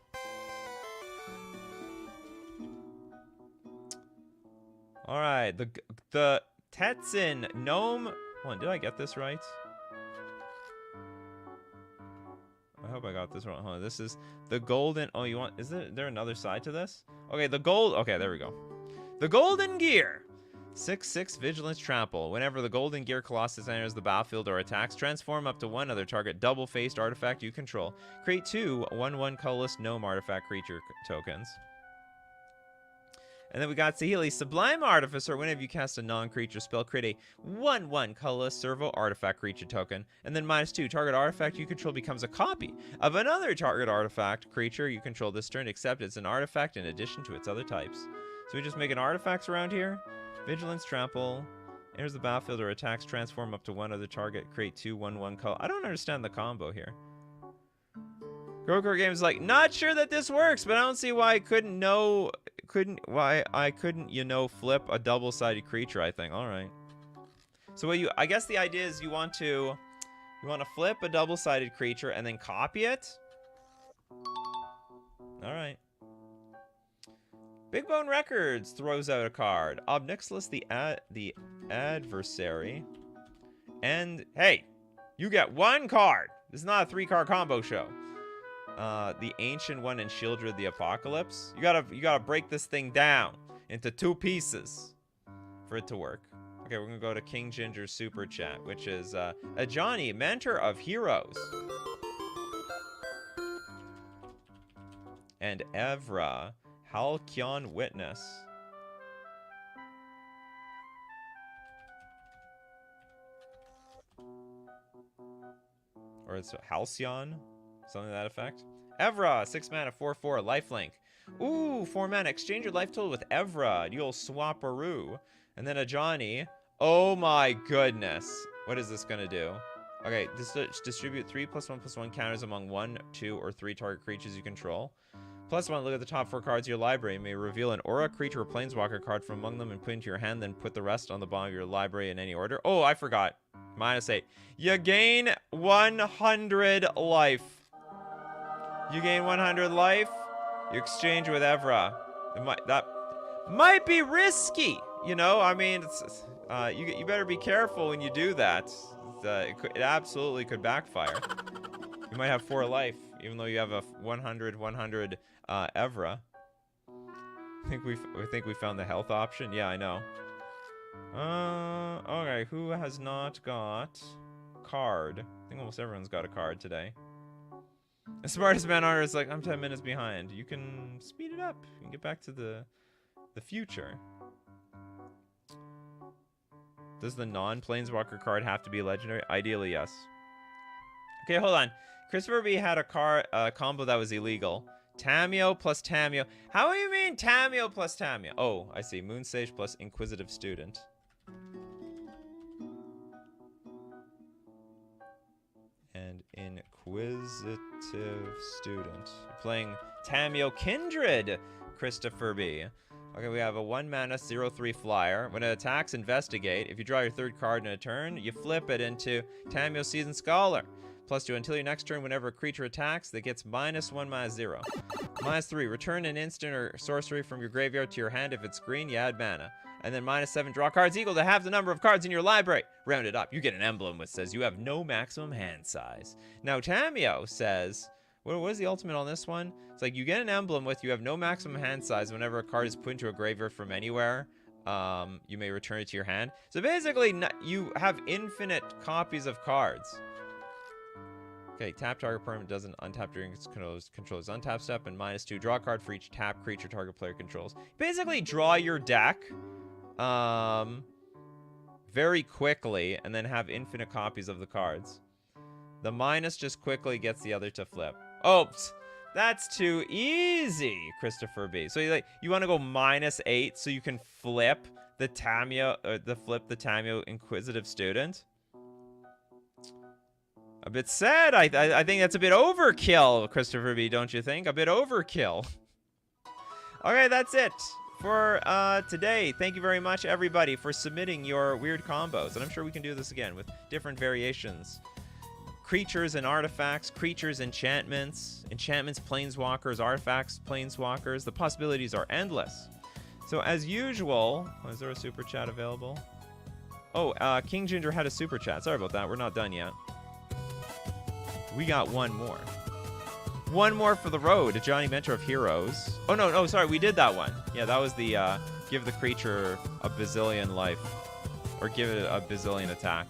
Alright, the Tetsin Gnome... Hold on, did I get this right? I hope I got this wrong. Hold on, this is the golden... Oh, you want... Is there another side to this? Okay, the gold... Okay, there we go. The Golden Gear. 6/6 Vigilance Trample. Whenever the Golden Gear Colossus enters the battlefield or attacks, transform up to one other target double-faced artifact you control. Create 2 1/1 colorless gnome artifact creature tokens. And then we got Saheeli Sublime Artificer. Whenever you cast a non-creature spell, create a 1/1 colorless servo artifact creature token. And then -2, target artifact you control becomes a copy of another target artifact creature you control this turn, except it's an artifact in addition to its other types. So we just making artifacts around here. Vigilance Trample. Enters the battlefield or attacks, transform up to one other target, create 2 1/1 color. I don't understand the combo here. Crowcore Games is like, not sure that this works, but I don't see why I couldn't flip a double-sided creature, I think. Alright. So what I guess the idea is you want to flip a double-sided creature and then copy it? Alright. Big Bone Records throws out a card. Obnixilis the Adversary. And, hey, you get 1 card. This is not a 3-card combo show. The Ancient One and Shieldred the Apocalypse. You gotta break this thing down into 2 pieces for it to work. Okay, we're gonna go to King Ginger's Super Chat, which is a Johnny, Mentor of Heroes. And Evra, Halcyon Witness. Or it's Halcyon, something to that effect. Evra, 6 mana, 4/4, lifelink. Ooh, 4 mana, exchange your life total with Evra. You'll swap-a-roo. And then a Johnny. Oh my goodness. What is this gonna do? Okay, distribute 3 +1/+1 counters among 1, 2, or 3 target creatures you control. +1, look at the top 4 cards of your library. You may reveal an aura, creature, or planeswalker card from among them and put into your hand, then put the rest on the bottom of your library in any order. Oh, I forgot. -8. You gain 100 life. You gain 100 life. You exchange with Evra. That might be risky. You know, I mean, you better be careful when you do that. It absolutely could backfire. You might have 4 life, even though you have a 100 Evra. I think we found the health option. Yeah, I know. Okay, who has not got card? I think almost everyone's got a card today. The smartest man on earth is like, I'm 10 minutes behind. You can speed it up. You can get back to the future. Does the non-Planeswalker card have to be legendary? Ideally, yes. Okay, hold on. Christopher B had a combo that was illegal. Tameo plus Tameo. How do you mean Tameo plus Tameo? Oh, I see. Moonsage plus Inquisitive Student. Inquisitive Student. Playing Tameo Kindred, Christopher B. Okay, we have a 1-mana 0/3 flyer. When it attacks, investigate. If you draw your 3rd card in a turn, you flip it into Tameo Seasoned Scholar. +2 until your next turn, whenever a creature attacks, that gets -1 -0. -3, return an instant or sorcery from your graveyard to your hand. If it's green, you add mana. And then -7, draw cards equal to half the number of cards in your library. Round it up. You get an emblem which says you have no maximum hand size. Now, Tameo says, what is the ultimate on this one? It's like you get an emblem with you have no maximum hand size. Whenever a card is put into a graveyard from anywhere, you may return it to your hand. So basically, you have infinite copies of cards. Okay, tap target permanent doesn't untap during its controller's untap step, and -2, draw a card for each tap creature target player controls. Basically, draw your deck very quickly, and then have infinite copies of the cards. The minus just quickly gets the other to flip. Oops, that's too easy, Christopher B. So you want to go -8 so you can flip the Tameo, the Tameo Inquisitive Student. A bit sad. I think that's a bit overkill, Christopher B, don't you think? A bit overkill. Okay, that's it for today. Thank you very much, everybody, for submitting your weird combos. And I'm sure we can do this again with different variations. Creatures and artifacts, creatures, enchantments, planeswalkers, artifacts, planeswalkers. The possibilities are endless. So as usual, is there a super chat available? Oh, King Ginger had a super chat. Sorry about that. We're not done yet. We got one more. One more for the road. Johnny Mentor of Heroes. Oh, no, sorry. We did that one. Yeah, that was the give the creature a bazillion life. Or give it a bazillion attack.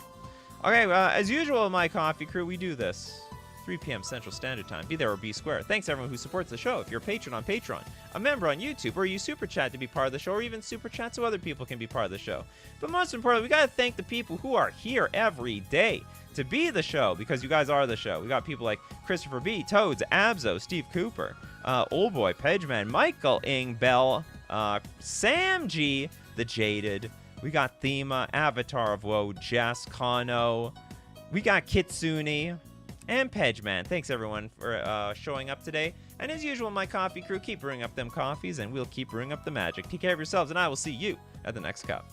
Okay, as usual, my coffee crew, we do this. 3 p.m. Central Standard Time. Be there or be square. Thanks, everyone who supports the show. If you're a patron on Patreon, a member on YouTube, or you super chat to be part of the show, or even super chat so other people can be part of the show. But most importantly, we got to thank the people who are here every day to be the show, because you guys are the show. We got people like Christopher B, Toads, Abzo, Steve Cooper, Old Boy, Pedgeman, Michael Ing, Bell, Sam G, The Jaded. We got Thema, Avatar of Woe, Jess, Kano. We got Kitsune and Pedgeman. Thanks, everyone, for showing up today. And as usual, my coffee crew, keep brewing up them coffees, and we'll keep brewing up the magic. Take care of yourselves, and I will see you at the next cup.